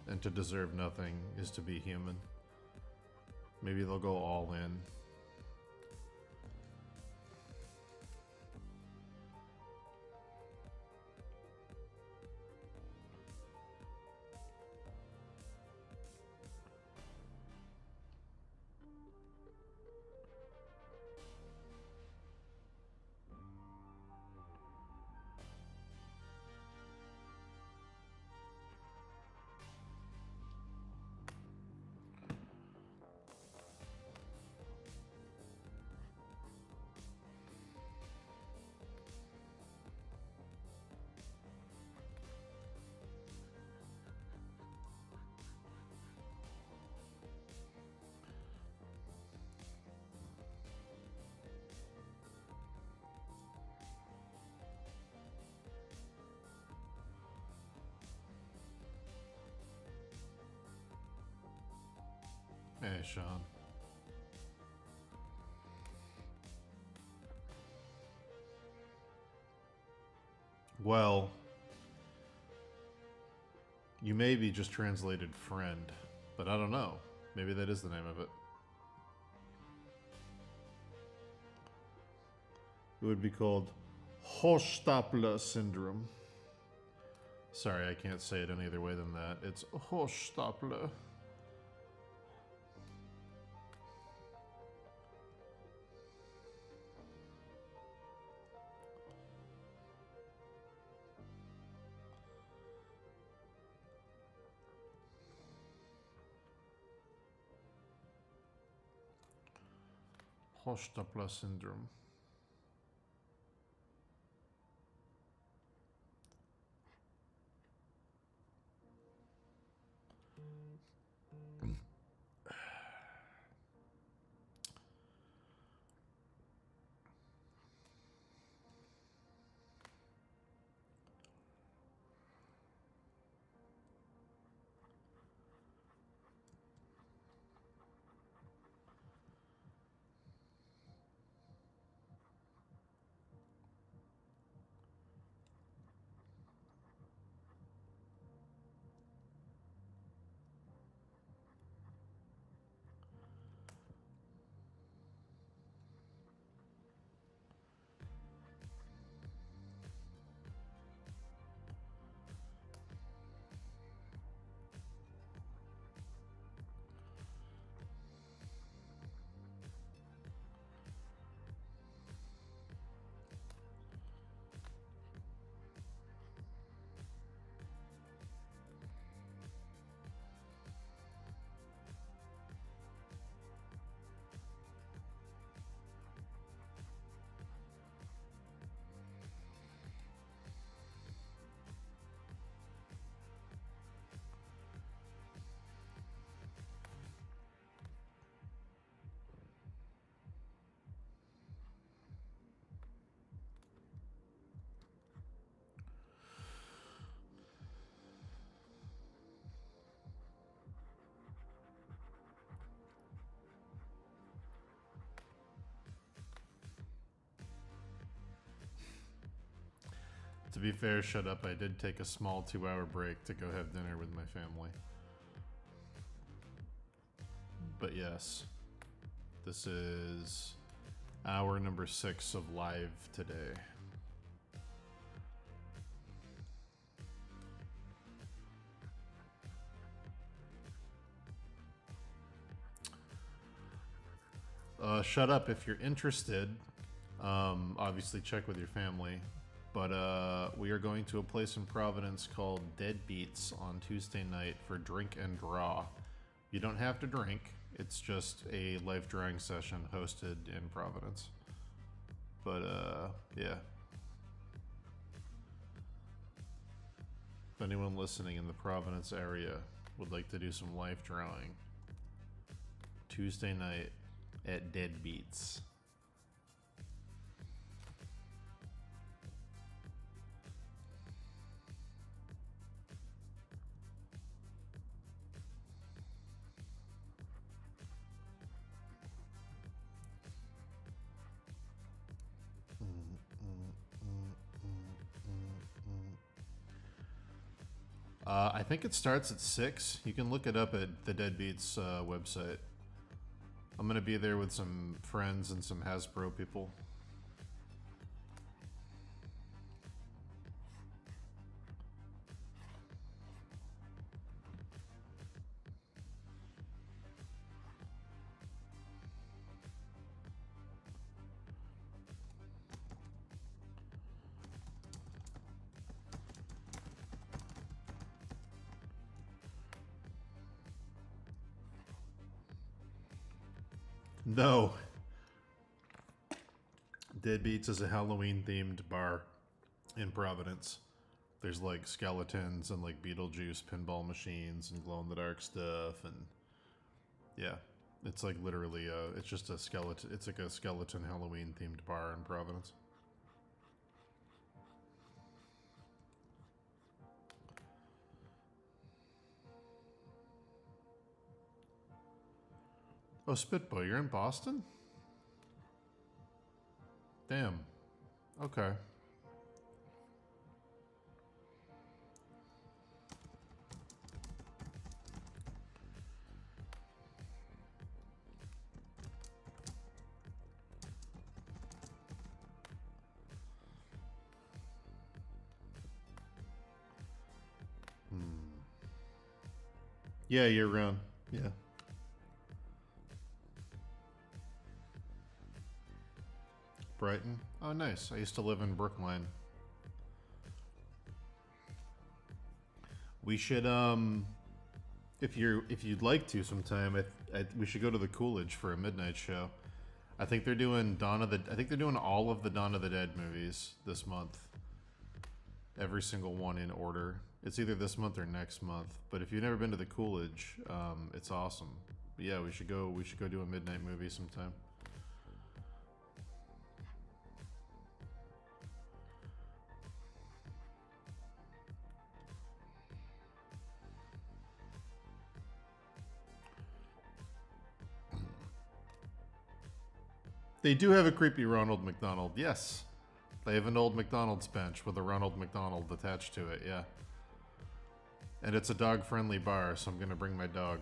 and to deserve nothing is to be human. Maybe they'll go all in. Hey, Sean. Well, you may be just translated friend, but I don't know. Maybe that is the name of it. It would be called Hochstapler syndrome. Sorry, I can't say it any other way than that. It's Hochstapler. Hochstapler syndrome. To be fair, shut up. I did take a small 2-hour break to go have dinner with my family. But yes, this is hour number 6 of live today. Shut up if you're interested. Obviously check with your family. But we are going to a place in Providence called Deadbeats on Tuesday night for drink and draw. You don't have to drink. It's just a live drawing session hosted in Providence. But yeah. If anyone listening in the Providence area would like to do some live drawing, Tuesday night at Deadbeats. I think it starts at 6. You can look it up at the Deadbeats website. I'm gonna be there with some friends and some Hasbro people. No. Deadbeats is a Halloween-themed bar in Providence. There's like skeletons and like Beetlejuice pinball machines and glow-in-the-dark stuff, and yeah, it's like literally it's just a skeleton. It's like a skeleton Halloween-themed bar in Providence. Oh, Spitboy, you're in Boston? Damn. Okay. Yeah, year round. Yeah. Brighton. Oh, nice. I used to live in Brookline. We should, if you'd like to sometime, we should go to the Coolidge for a midnight show. I think they're doing I think they're doing all of the Dawn of the Dead movies this month. Every single one in order. It's either this month or next month. But if you've never been to the Coolidge, it's awesome. But yeah, we should go do a midnight movie sometime. They do have a creepy Ronald McDonald, yes. They have an old McDonald's bench with a Ronald McDonald attached to it, yeah. And it's a dog-friendly bar, so I'm gonna bring my dog.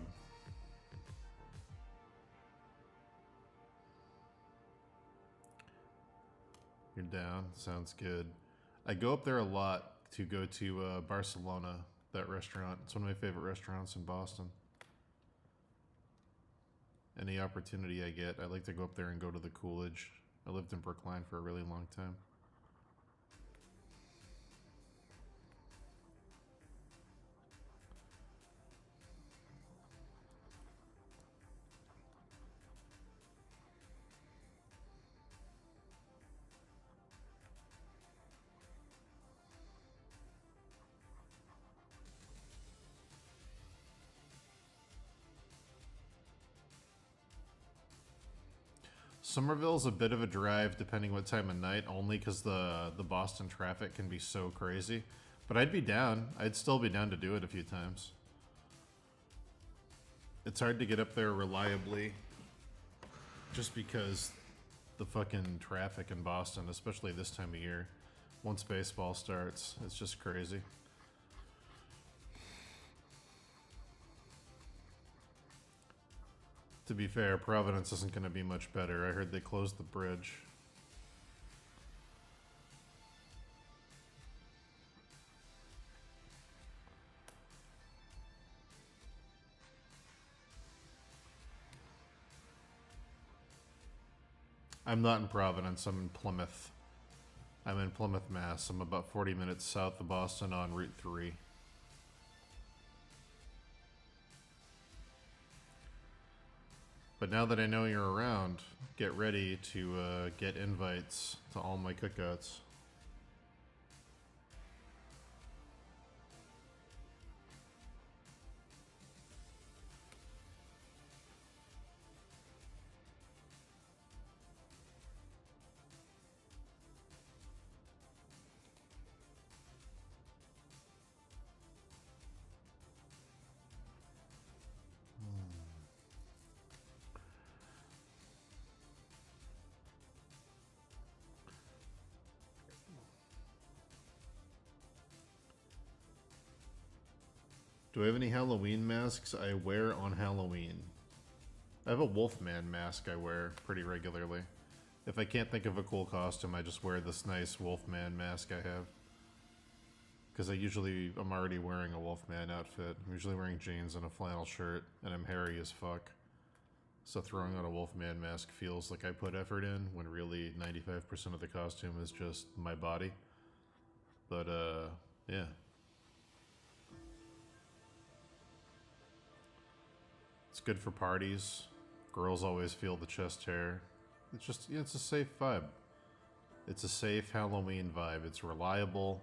You're down, sounds good. I go up there a lot to go to Barcelona, that restaurant. It's one of my favorite restaurants in Boston. Any opportunity I get, I like to go up there and go to the Coolidge. I lived in Brookline for a really long time. Somerville's a bit of a drive depending what time of night, only because the Boston traffic can be so crazy. But I'd be down. I'd still be down to do it a few times. It's hard to get up there reliably just because the fucking traffic in Boston, especially this time of year. Once baseball starts, it's just crazy. To be fair, Providence isn't going to be much better. I heard they closed the bridge. I'm not in Providence, I'm in Plymouth. I'm in Plymouth, Mass. I'm about 40 minutes south of Boston on Route 3. But now that I know you're around, get ready to get invites to all my cookouts. Do I have any Halloween masks I wear on Halloween? I have a Wolfman mask I wear pretty regularly. If I can't think of a cool costume, I just wear this nice Wolfman mask I have. Because I'm already wearing a Wolfman outfit. I'm usually wearing jeans and a flannel shirt, and I'm hairy as fuck. So throwing on a Wolfman mask feels like I put effort in, when really 95% of the costume is just my body. But, yeah. It's good for parties. Girls always feel the chest hair. It's just, yeah, it's a safe vibe. It's a safe Halloween vibe. It's reliable,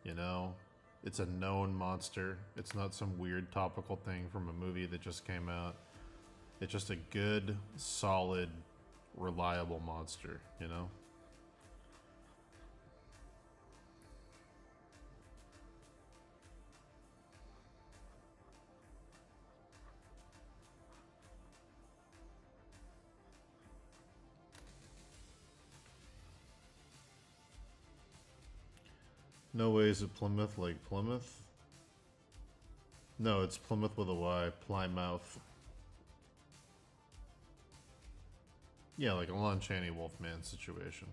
you know? It's a known monster. It's not some weird topical thing from a movie that just came out. It's just a good, solid, reliable monster, you know? No way is it Plymouth like Plymouth? No, it's Plymouth with a Y, Plymouth. Yeah, like a Lon Chaney Wolfman situation.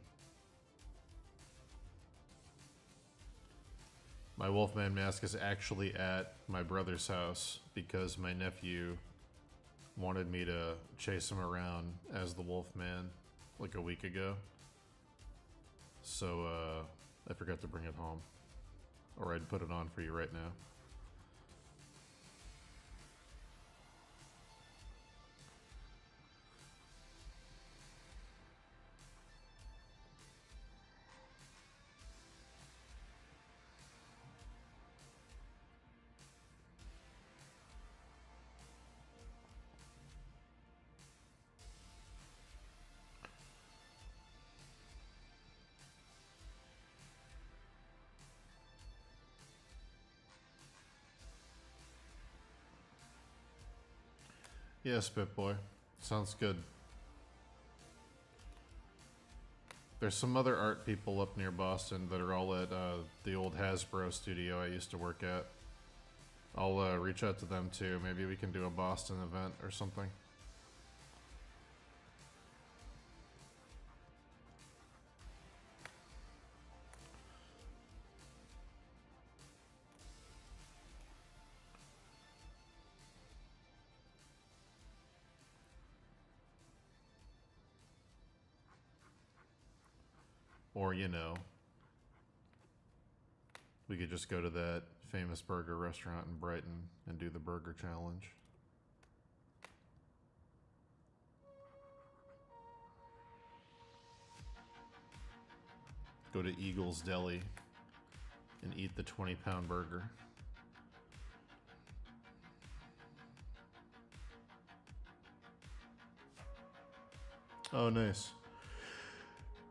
My Wolfman mask is actually at my brother's house because my nephew wanted me to chase him around as the Wolfman like a week ago. So, I forgot to bring it home. Or I'd put it on for you right now. Yeah, Spitboy. Sounds good. There's some other art people up near Boston that are all at the old Hasbro studio I used to work at. I'll reach out to them too. Maybe we can do a Boston event or something. Or, you know, we could just go to that famous burger restaurant in Brighton and do the burger challenge. Go to Eagle's Deli and eat the 20-pound burger. Oh, nice.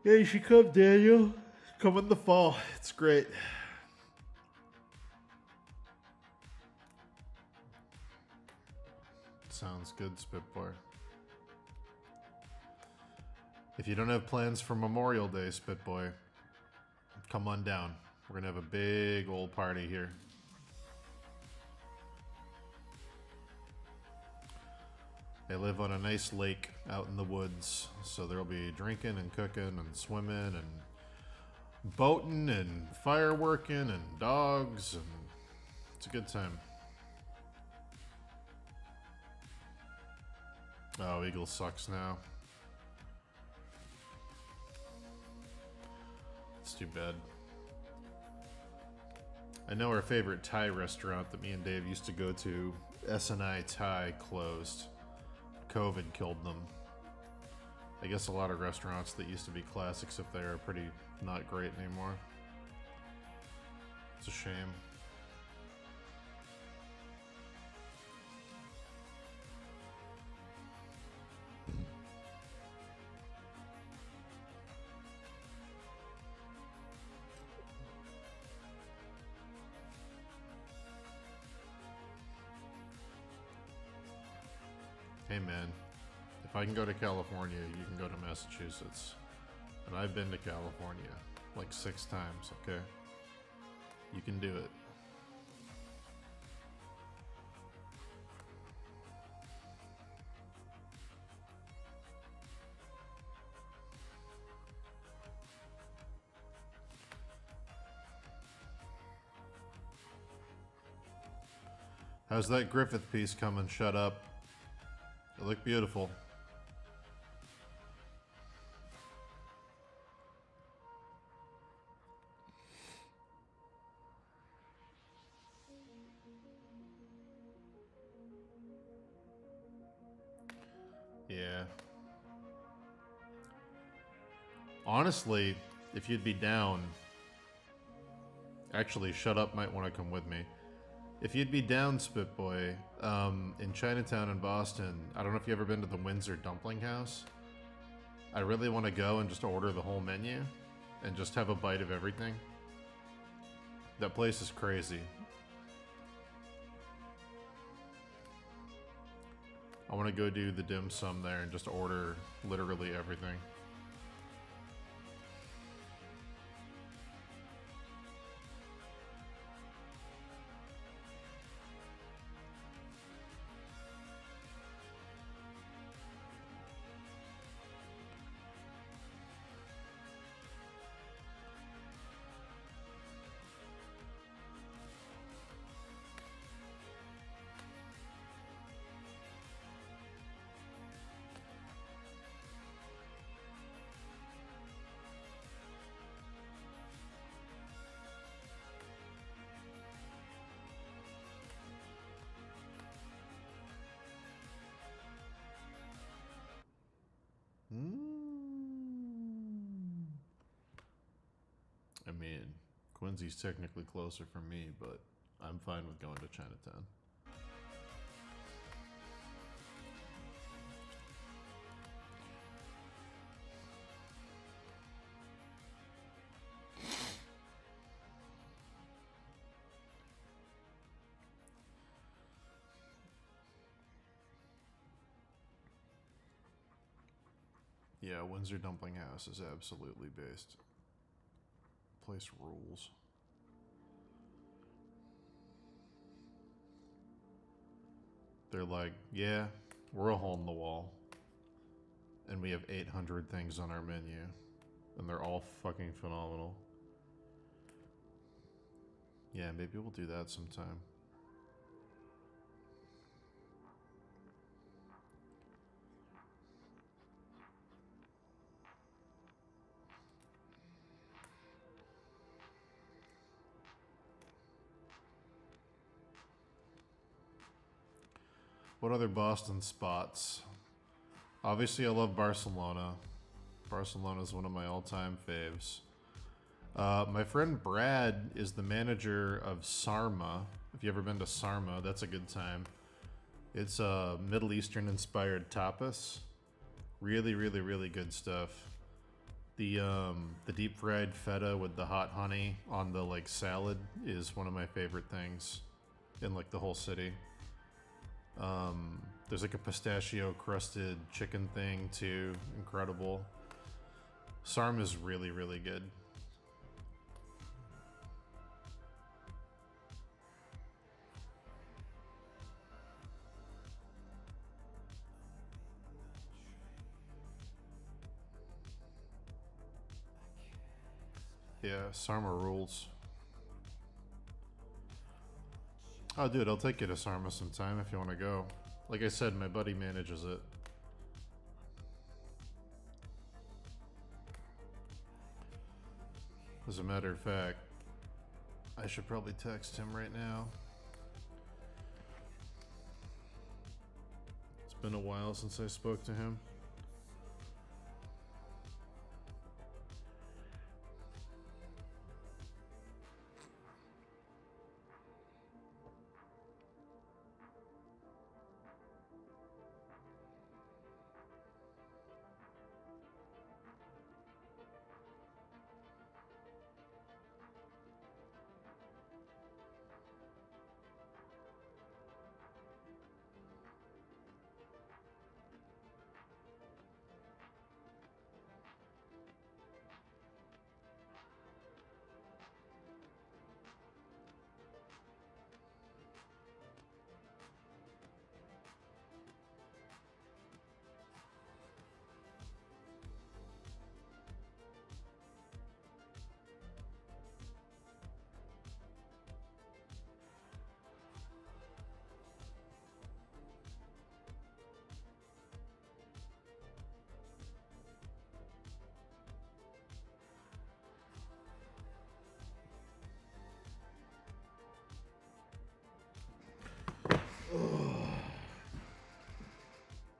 Yeah, you should come, Daniel. Come in the fall. It's great. Sounds good, Spitboy. If you don't have plans for Memorial Day, Spitboy, come on down. We're gonna have a big old party here. I live on a nice lake out in the woods, so there'll be drinking and cooking and swimming and boating and fireworking and dogs, and it's a good time. Oh, Eagle sucks now. It's too bad. I know our favorite Thai restaurant that me and Dave used to go to, S&I Thai, closed. COVID killed them. I guess a lot of restaurants that used to be classics up there are pretty not great anymore. It's a shame. Hey man, if I can go to California, you can go to Massachusetts. And I've been to California like 6 times, okay? You can do it. How's that Griffith piece coming? Shut up. It looked beautiful. Yeah. Honestly, if you'd be down... Actually, Shut Up might want to come with me. If you'd be down, Spitboy, in Chinatown in Boston, I don't know if you've ever been to the Windsor Dumpling House. I really want to go and just order the whole menu and just have a bite of everything. That place is crazy. I want to go do the dim sum there and just order literally everything. I mean, Quincy's technically closer for me, but I'm fine with going to Chinatown. Yeah, Windsor Dumpling House is absolutely based. Place rules. They're like, yeah, we're a hole in the wall. And we have 800 things on our menu. And they're all fucking phenomenal. Yeah, maybe we'll do that sometime. What other Boston spots? Obviously, I love Barcelona. Barcelona is one of my all-time faves. My friend Brad is the manager of Sarma. If you've ever been to Sarma, that's a good time. It's a Middle Eastern-inspired tapas. Really, really, really good stuff. The deep-fried feta with the hot honey on the like salad is one of my favorite things in like the whole city. There's like a pistachio crusted chicken thing too. Incredible. Sarm is really, really good. Yeah, Sarma rules. Oh, dude, I'll take you to Sarma sometime if you want to go. Like I said, my buddy manages it. As a matter of fact, I should probably text him right now. It's been a while since I spoke to him.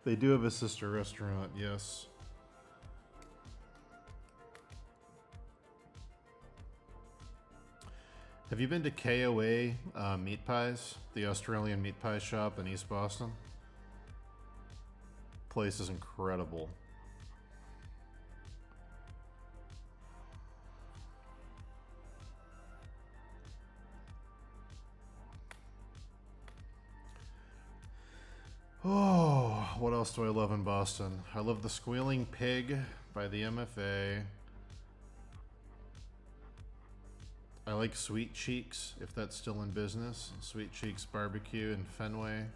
They do have a sister restaurant, yes. Have you been to KOA Meat Pies? The Australian meat pie shop in East Boston? Place is incredible. Oh, what else do I love in Boston? I love the Squealing Pig by the MFA. I like Sweet Cheeks, if that's still in business. Sweet Cheeks Barbecue in Fenway.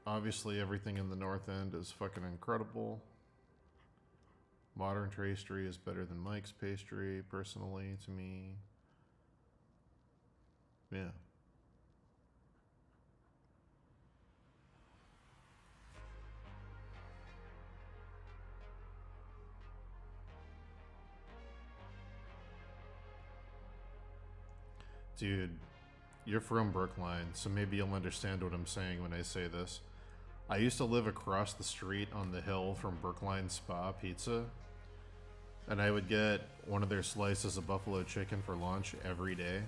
Obviously, everything in the North End is fucking incredible. Modern Pastry is better than Mike's Pastry, personally, to me. Yeah. Dude, you're from Brookline, so maybe you'll understand what I'm saying when I say this. I used to live across the street on the hill from Brookline Spa Pizza, and I would get one of their slices of buffalo chicken for lunch every day.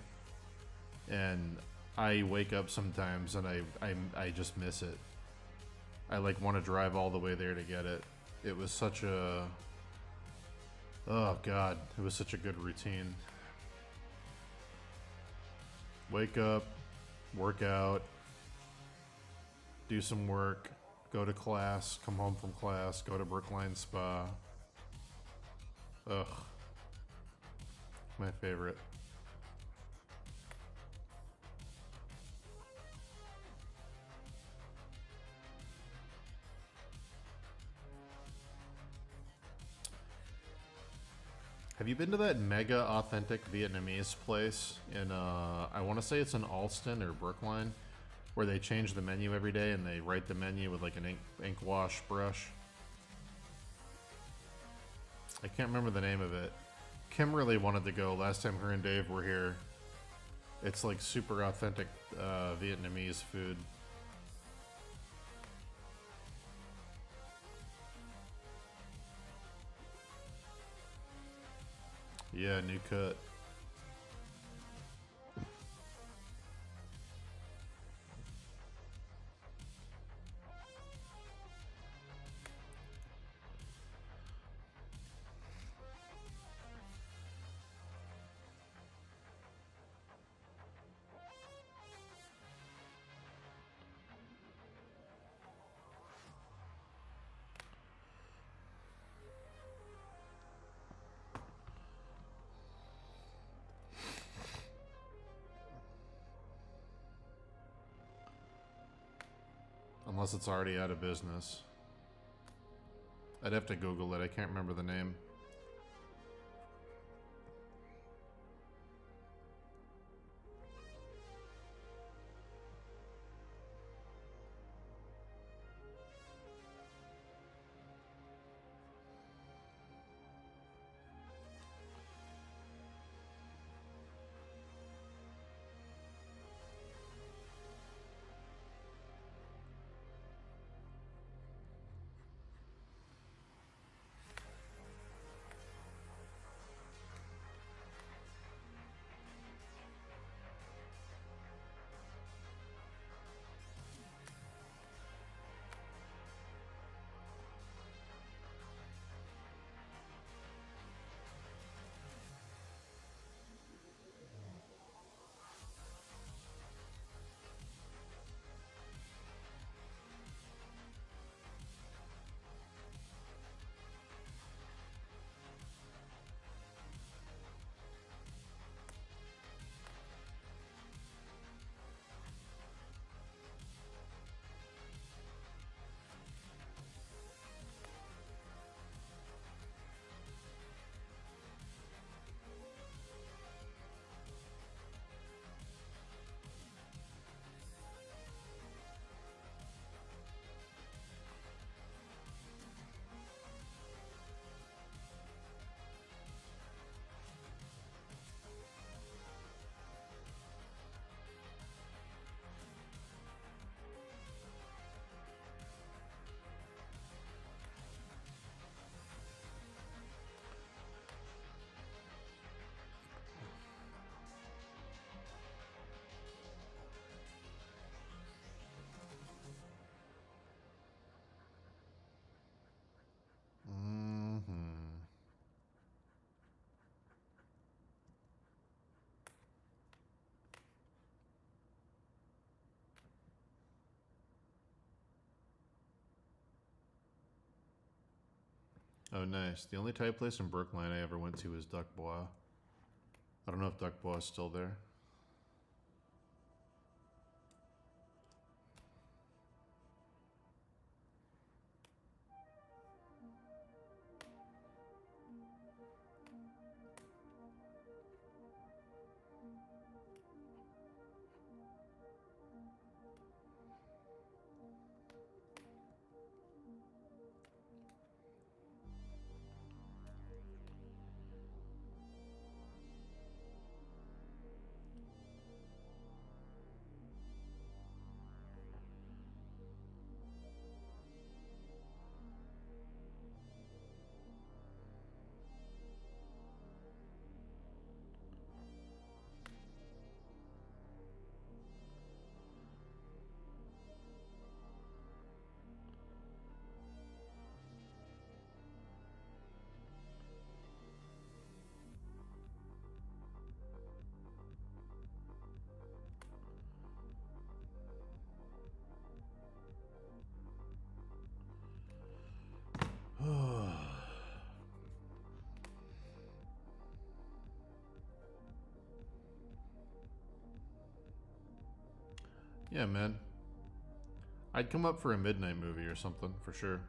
And I wake up sometimes and I just miss it. I like want to drive all the way there to get it. It was such a, oh god, it was such a good routine. Wake up, work out, do some work, go to class, come home from class, go to Brookline Spa. Ugh. My favorite. Have you been to that mega authentic Vietnamese place in, I want to say it's in Alston or Brookline, where they change the menu every day and they write the menu with like an ink wash brush? I can't remember the name of it. Kim really wanted to go last time her and Dave were here. It's like super authentic Vietnamese food. Yeah, new cut. Unless it's already out of business. I'd have to Google it. I can't remember the name. Oh, nice. The only Thai place in Brookline I ever went to was Duck Bois. I don't know if Duck Bois is still there. Yeah, man. I'd come up for a midnight movie or something, for sure.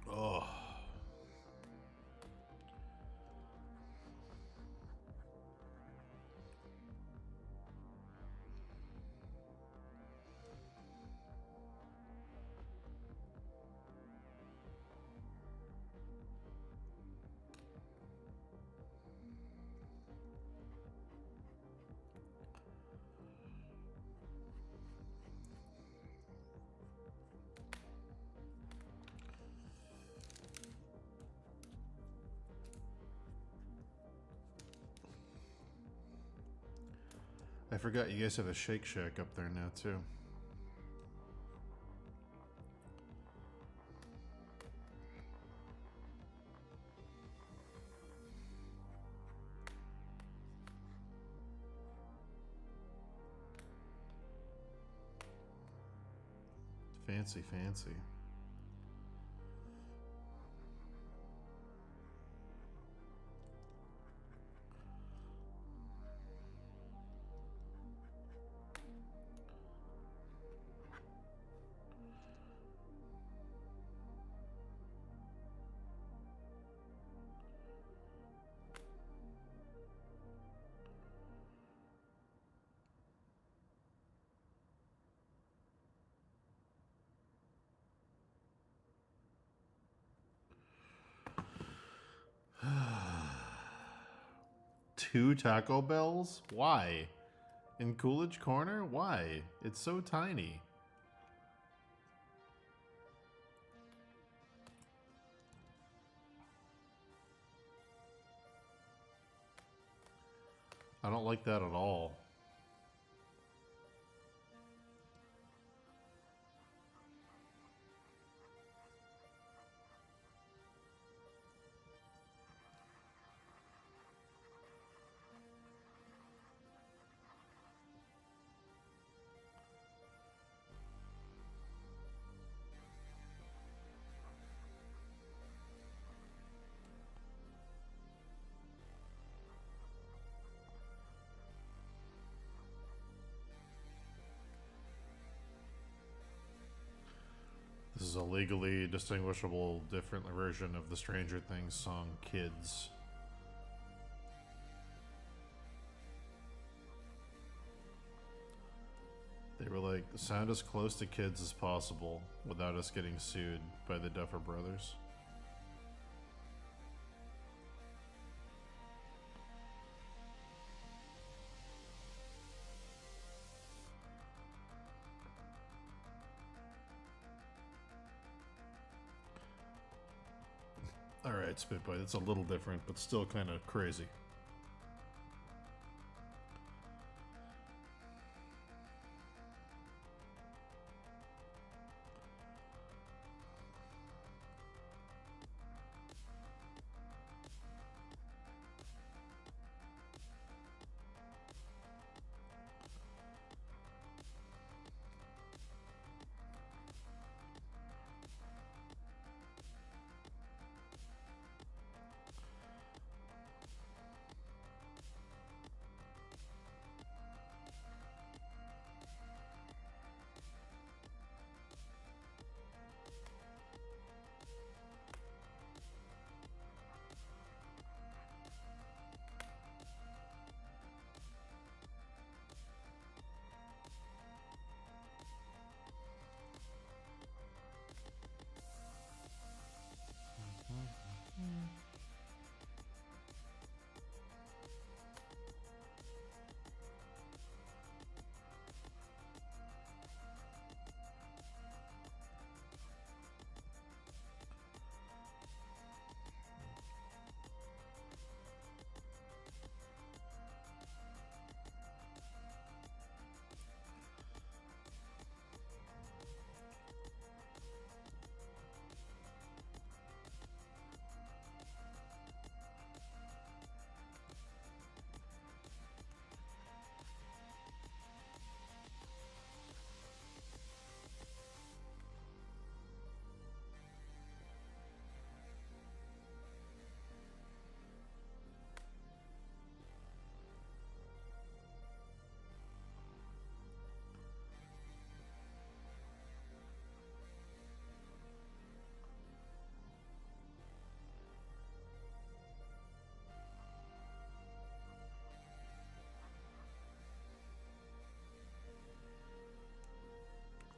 Oh. I forgot you guys have a Shake Shack up there now, too. Fancy, fancy. Two Taco Bells? Why? In Coolidge Corner? Why? It's so tiny. I don't like that at all. is a legally distinguishable different version of the Stranger Things song Kids. They were like, sound as close to Kids as possible without us getting sued by the Duffer Brothers. Alright, Spitbite, it's a little different, but still kind of crazy.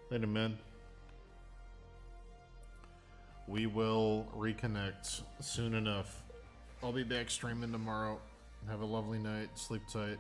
Later, man. We will reconnect soon enough. I'll be back streaming tomorrow. Have a lovely night. Sleep tight.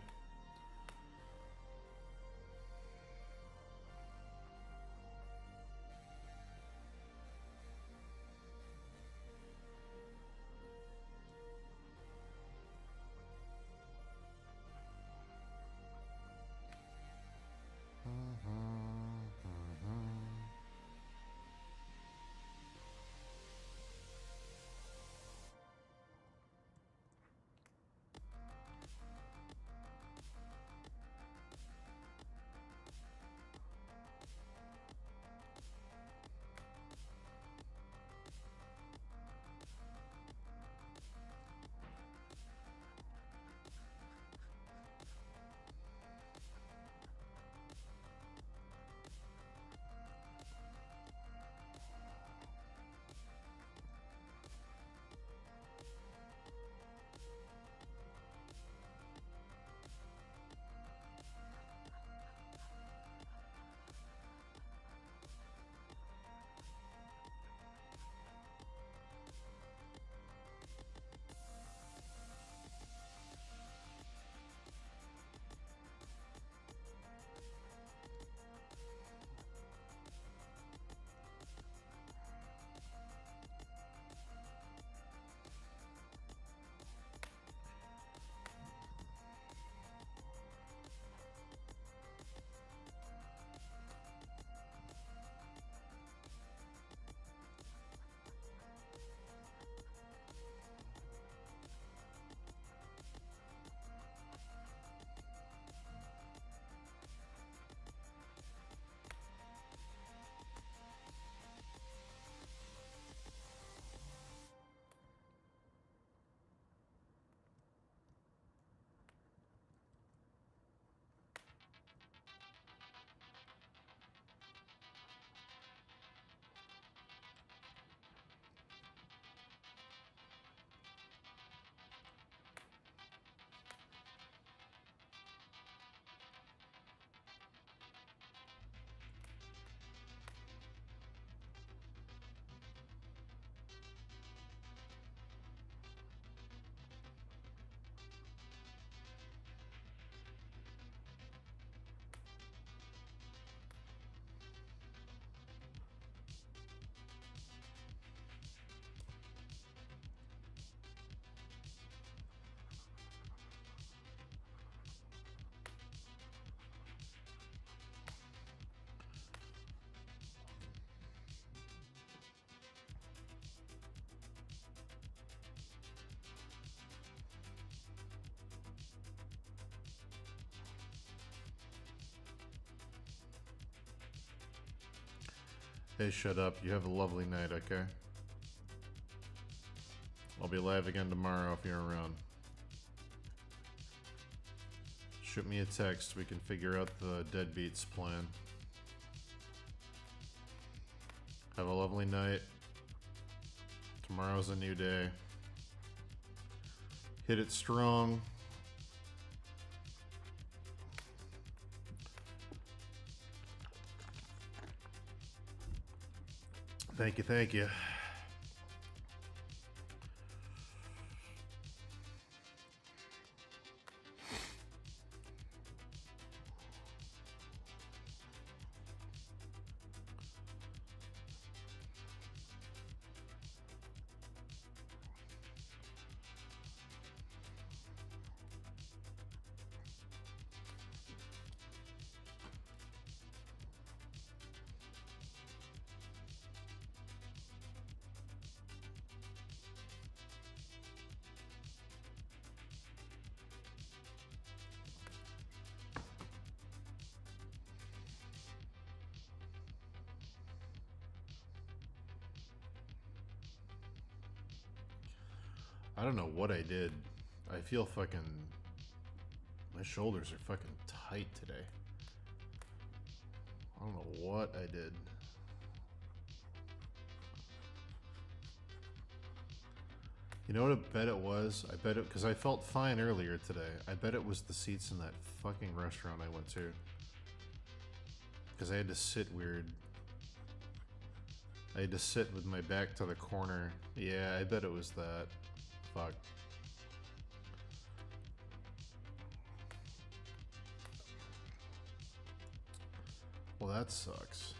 Hey, shut up. You have a lovely night, okay? I'll be live again tomorrow if you're around. Shoot me a text. We can figure out the deadbeats plan. Have a lovely night. Tomorrow's a new day. Hit it strong. Thank you, thank you. I don't know what I did. I feel fucking... My shoulders are fucking tight today. I don't know what I did. You know what I bet it was? I bet it... Because I felt fine earlier today. I bet it was the seats in that fucking restaurant I went to. Because I had to sit weird. I had to sit with my back to the corner. Yeah, I bet it was that. Fuck. Well, that sucks.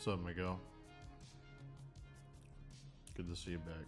What's up, Miguel? Good to see you back.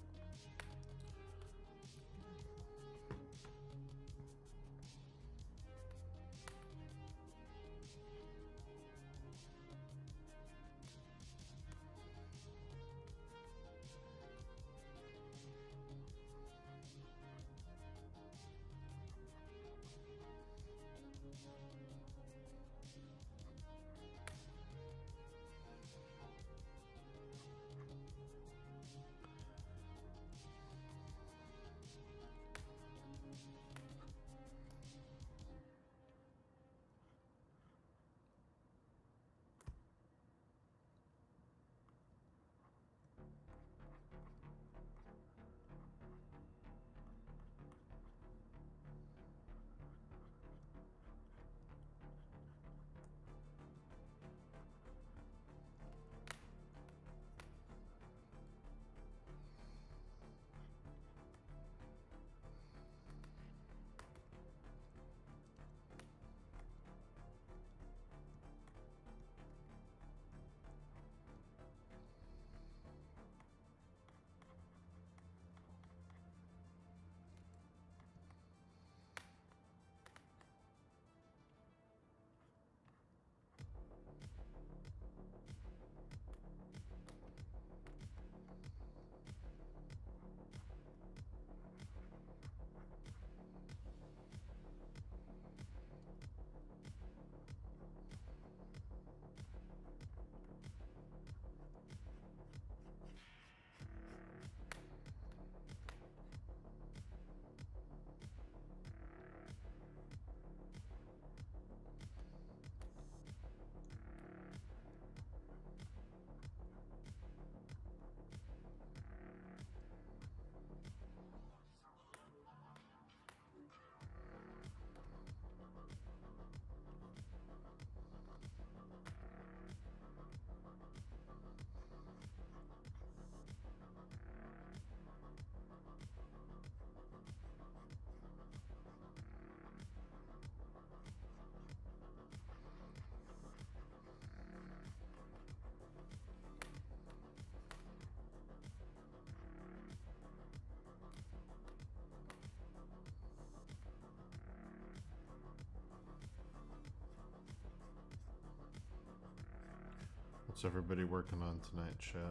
What's everybody working on tonight, chat?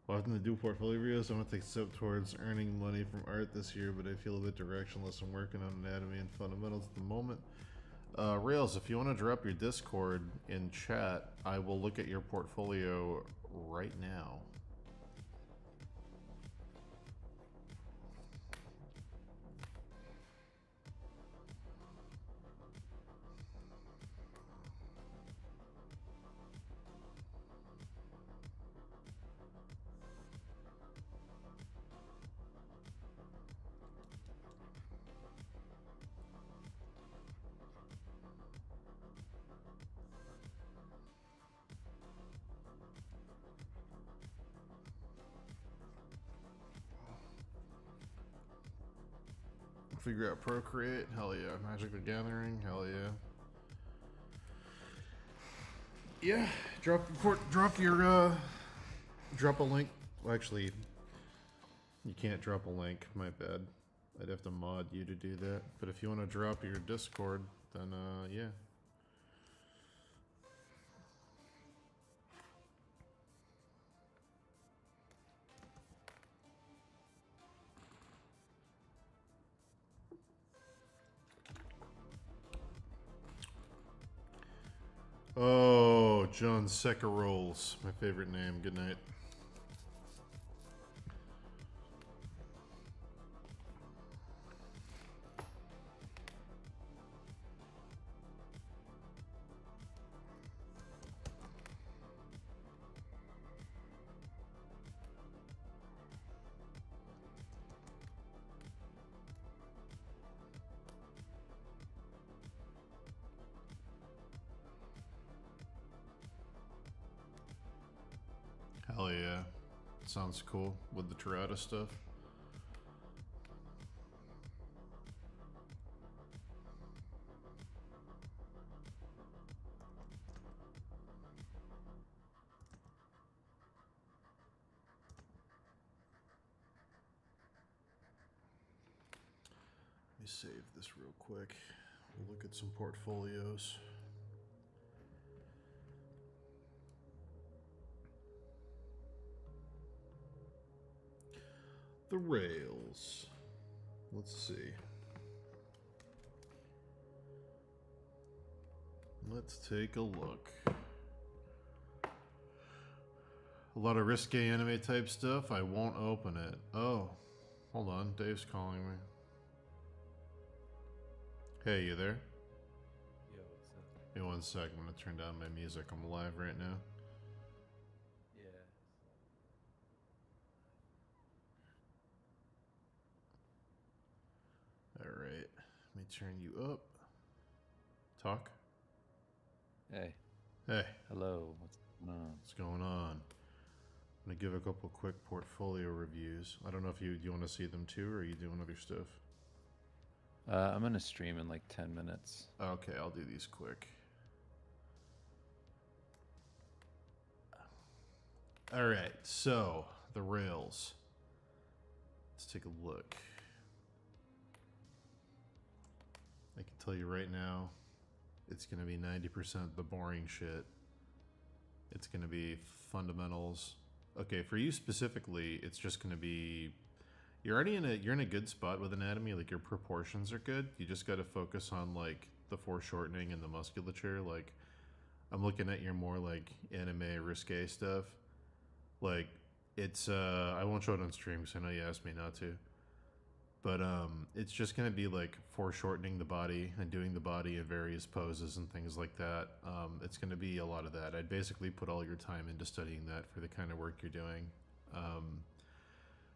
Well, often to do portfolio reviews, I want to take a step towards earning money from art this year, but I feel a bit directionless. I'm working on anatomy and fundamentals at the moment. Rails, if you want to drop your Discord in chat, I will look at your portfolio right now. Figure out Procreate, hell yeah. Magic the Gathering, hell yeah. Yeah, drop a link. Well, actually, you can't drop a link, my bad. I'd have to mod you to do that. But if you want to drop your Discord, then yeah. Oh, John Secaroles, my favorite name. Good night. Hell yeah. Sounds cool with the Tirada stuff. Let me save this real quick. We'll look at some portfolios. The rails. Let's see. Let's take a look. A lot of risque anime type stuff. I won't open it. Oh, hold on. Dave's calling me. Hey, you there? Yo, what's up? Give me 1 sec. I'm gonna turn down my music. I'm live right now. Alright, let me turn you up. Talk. Hey. Hey. Hello. What's going on? What's going on? I'm gonna give a couple quick portfolio reviews. I don't know if you want to see them too, or are you doing other stuff? I'm gonna stream in like 10 minutes. Okay, I'll do these quick. Alright, so the rails. Let's take a look. I can tell you right now, it's going to be 90% the boring shit. It's going to be fundamentals. Okay, for you specifically, it's just going to be you're in a good spot with anatomy. Like your proportions are good. You just got to focus on like the foreshortening and the musculature. Like I'm looking at your more like anime risque stuff. Like it's I won't show it on stream because I know you asked me not to. But it's just going to be like foreshortening the body and doing the body in various poses and things like that. It's going to be a lot of that. I'd basically put all your time into studying that for the kind of work you're doing.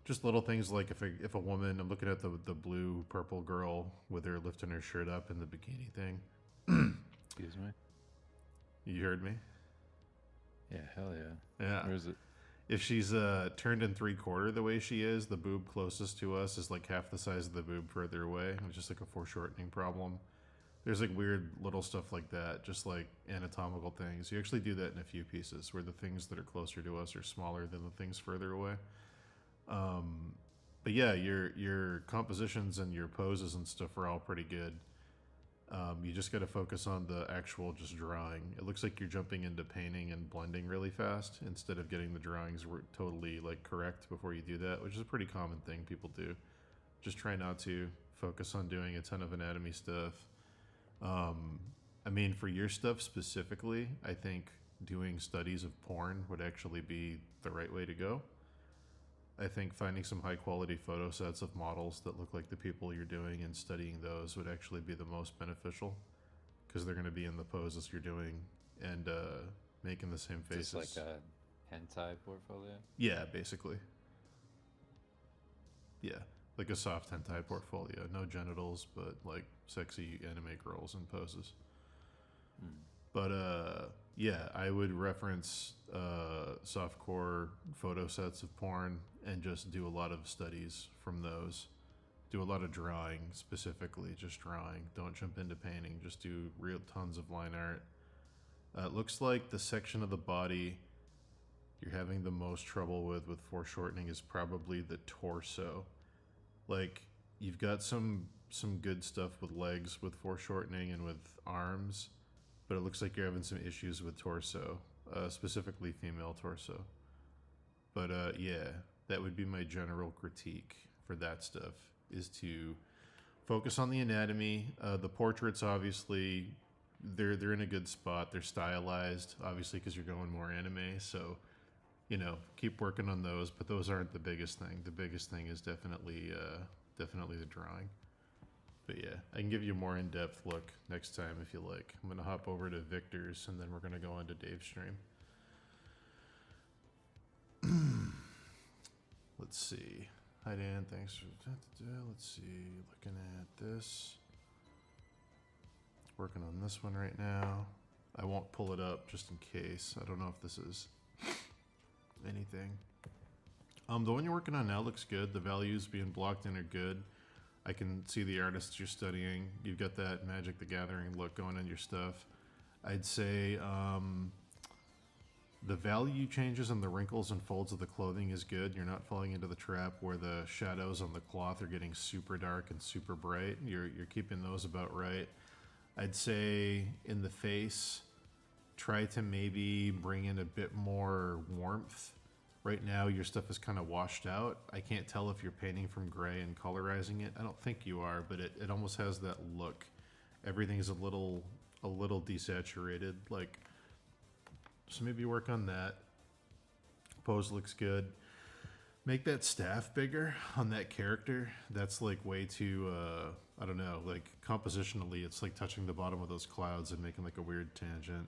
Just little things like if a woman, I'm looking at the blue purple girl with her lifting her shirt up in the bikini thing. Excuse me? You heard me? Yeah, hell yeah. Yeah. Where is it? If she's turned in 3/4 the way she is, the boob closest to us is like half the size of the boob further away. It's just like a foreshortening problem. There's like weird little stuff like that, just like anatomical things. You actually do that in a few pieces where the things that are closer to us are smaller than the things further away. But yeah, your compositions and your poses and stuff are all pretty good. You just got to focus on the actual just drawing. It looks like you're jumping into painting and blending really fast instead of getting the drawings totally like correct before you do that, which is a pretty common thing people do. Just try not to focus on doing a ton of anatomy stuff. I mean, for your stuff specifically, I think doing studies of porn would actually be the right way to go. I think finding some high quality photo sets of models that look like the people you're doing and studying those would actually be the most beneficial because they're going to be in the poses you're doing and making the same faces. Just like a hentai portfolio? Yeah, basically. Yeah, like a soft hentai portfolio. No genitals, but like sexy anime girls in poses. But yeah, I would reference softcore photo sets of porn and just do a lot of studies from those. Do a lot of drawing specifically, just drawing. Don't jump into painting. Just do real tons of line art. It looks like the section of the body you're having the most trouble with foreshortening is probably the torso. Like you've got some good stuff with legs with foreshortening and with arms, but it looks like you're having some issues with torso, specifically female torso. But yeah, that would be my general critique for that stuff, is to focus on the anatomy. The portraits, obviously, they're in a good spot. They're stylized, obviously, because you're going more anime. So, you know, keep working on those. But those aren't the biggest thing. The biggest thing is definitely the drawing. But yeah, I can give you a more in-depth look next time if you like. I'm gonna hop over to Victor's and then we're gonna go into Dave's stream. Let's see. Hi Dan, thanks for. Let's see. Looking at this. Working on this one right now. I won't pull it up just in case. I don't know if this is anything. The one you're working on now looks good. The values being blocked in are good. I can see the artists you're studying. You've got that Magic the Gathering look going on your stuff. I'd say the value changes and the wrinkles and folds of the clothing is good. You're not falling into the trap where the shadows on the cloth are getting super dark and super bright. You're keeping those about right. I'd say in the face, try to maybe bring in a bit more warmth. Right now, your stuff is kind of washed out. I can't tell if you're painting from gray and colorizing it. I don't think you are, but it almost has that look. Everything's a little desaturated. Like, so maybe work on that. Pose looks good. Make that staff bigger on that character. That's like way too, I don't know, like compositionally, it's like touching the bottom of those clouds and making like a weird tangent.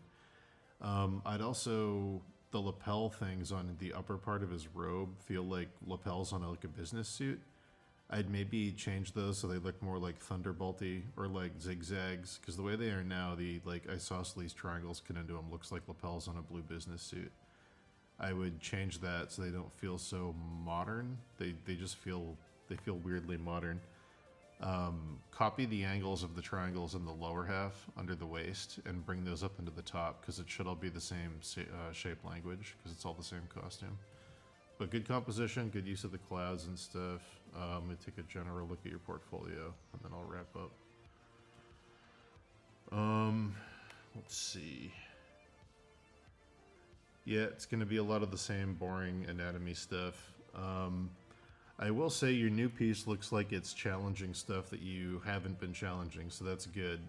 I'd also, the lapel things on the upper part of his robe feel like lapels on like a business suit. I'd maybe change those so they look more like thunderbolty or like zigzags, because the way they are now, the like isosceles triangles cut into them looks like lapels on a blue business suit. I would change that so they don't feel so modern. They just feel weirdly modern. Copy the angles of the triangles in the lower half under the waist and bring those up into the top, because it should all be the same shape language, because it's all the same costume. But good composition, good use of the clouds and stuff. I'm going to take a general look at your portfolio and then I'll wrap up. Let's see. Yeah, it's going to be a lot of the same boring anatomy stuff. I will say your new piece looks like it's challenging stuff that you haven't been challenging, so that's good.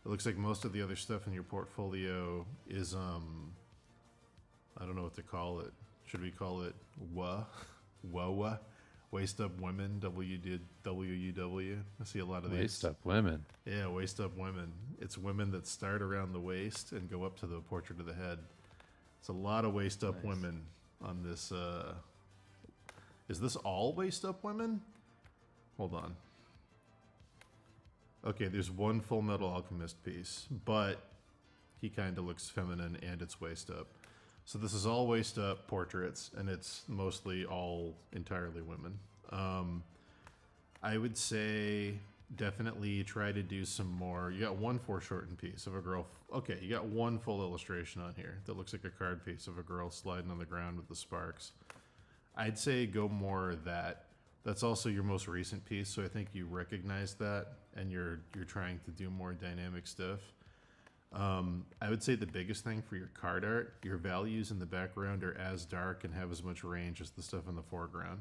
It looks like most of the other stuff in your portfolio is, I don't know what to call it. Should we call it WUW? Waist Up Women, WUW. I see a lot of these. Waist Up Women. Yeah, Waist Up Women. It's women that start around the waist and go up to the portrait of the head. It's a lot of waist up women on this. Is this all waist up women? Hold on. Okay, there's one Full Metal Alchemist piece, but he kind of looks feminine and it's waist up. So this is all waist up portraits, and it's mostly all entirely women. I would say definitely try to do some more. You got one foreshortened piece of a girl. Okay, you got one full illustration on here that looks like a card piece of a girl sliding on the ground with the sparks. I'd say go more of that. That's also your most recent piece, so I think you recognize that, and you're trying to do more dynamic stuff. I would say the biggest thing for your card art, your values in the background are as dark and have as much range as the stuff in the foreground.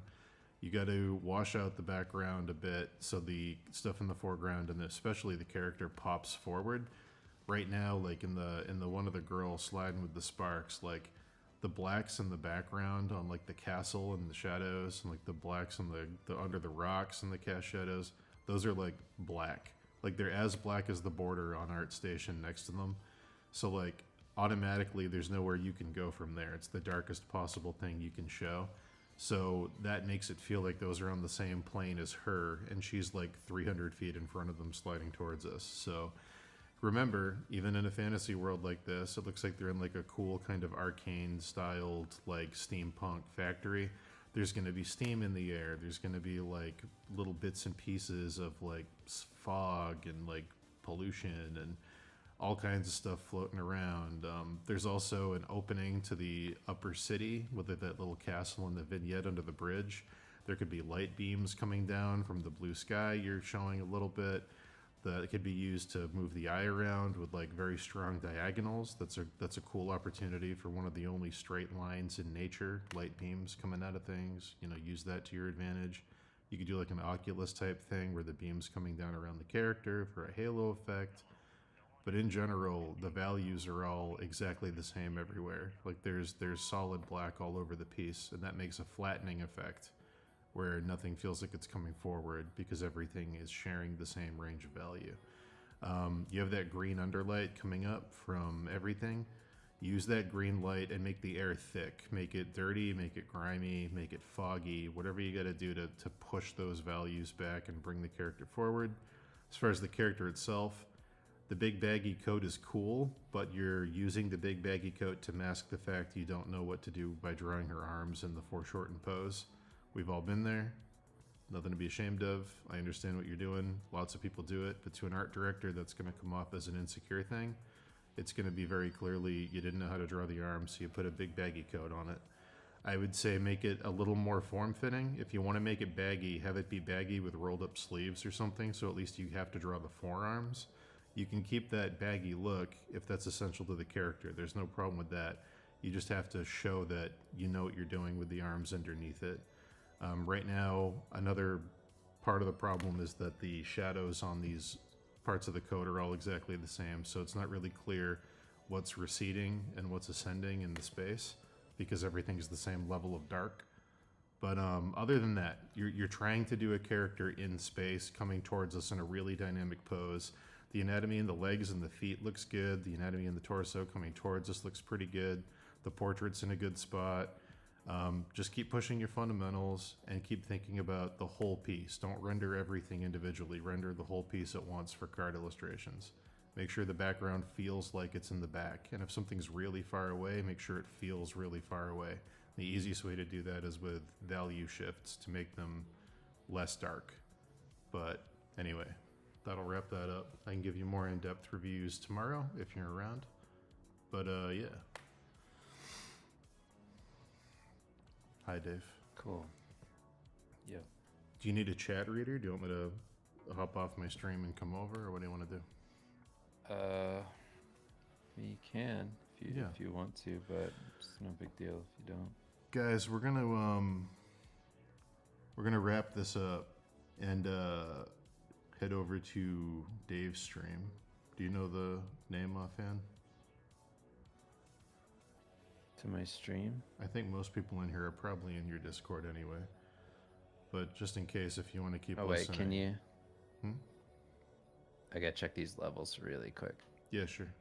You got to wash out the background a bit so the stuff in the foreground and especially the character pops forward. Right now, like in the one of the girls sliding with the sparks, like the blacks in the background on like the castle and the shadows, and like the blacks on the under the rocks and the cast shadows, those are like black. Like they're as black as the border on ArtStation next to them. So like automatically there's nowhere you can go from there. It's the darkest possible thing you can show. So that makes it feel like those are on the same plane as her, and she's like 300 feet in front of them sliding towards us. So remember, even in a fantasy world like this, it looks like they're in like a cool kind of arcane styled like steampunk factory. There's going to be steam in the air. There's going to be like little bits and pieces of like fog and like pollution and all kinds of stuff floating around. There's also an opening to the upper city with that little castle and the vignette under the bridge. There could be light beams coming down from the blue sky you're showing a little bit. That could be used to move the eye around with like very strong diagonals. That's a cool opportunity for one of the only straight lines in nature, light beams coming out of things. You know, use that to your advantage. You could do like an Oculus type thing where the beam's coming down around the character for a halo effect. But in general, the values are all exactly the same everywhere. Like there's solid black all over the piece, and that makes a flattening effect where nothing feels like it's coming forward because everything is sharing the same range of value. You have that green underlight coming up from everything. Use that green light and make the air thick. Make it dirty, make it grimy, make it foggy, whatever you gotta do to push those values back and bring the character forward. As far as the character itself, the big baggy coat is cool, but you're using the big baggy coat to mask the fact you don't know what to do by drawing her arms in the foreshortened pose. We've all been there. Nothing to be ashamed of. I understand what you're doing. Lots of people do it, but to an art director, that's going to come off as an insecure thing. It's going to be very clearly you didn't know how to draw the arms, so you put a big baggy coat on it. I would say make it a little more form-fitting. If you want to make it baggy, have it be baggy with rolled-up sleeves or something, so at least you have to draw the forearms. You can keep that baggy look if that's essential to the character. There's no problem with that. You just have to show that you know what you're doing with the arms underneath it. Right now, another part of the problem is that the shadows on these parts of the coat are all exactly the same, so it's not really clear what's receding and what's ascending in the space because everything's the same level of dark. But other than that, you're trying to do a character in space coming towards us in a really dynamic pose. The anatomy in the legs and the feet looks good. The anatomy in the torso coming towards us looks pretty good. The portrait's in a good spot. Just keep pushing your fundamentals and keep thinking about the whole piece. Don't render everything individually. Render the whole piece at once for card illustrations. Make sure the background feels like it's in the back. And if something's really far away, make sure it feels really far away. The easiest way to do that is with value shifts to make them less dark. But anyway, that'll wrap that up. I can give you more in-depth reviews tomorrow if you're around. But yeah. Hi, Dave. Cool. Yeah. Do you need a chat reader? Do you want me to hop off my stream and come over, or what do you want to do? You can Yeah. if you want to, but it's no big deal if you don't. Guys, we're gonna wrap this up and head over to Dave's stream. Do you know the name offhand? To my stream? I think most people in here are probably in your Discord anyway. But just in case, if you want to keep listening. Wait, can you? Hmm? I gotta check these levels really quick. Yeah, sure.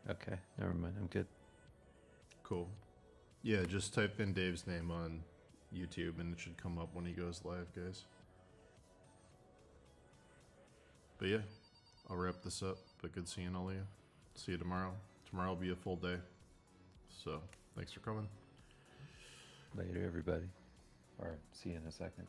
Okay, never mind. I'm good. Cool. Yeah, just type in Dave's name on YouTube and it should come up when he goes live, guys. But yeah, I'll wrap this up. But good seeing all of you. See you tomorrow. Tomorrow will be a full day. So, thanks for coming. Later, everybody. Or see you in a second.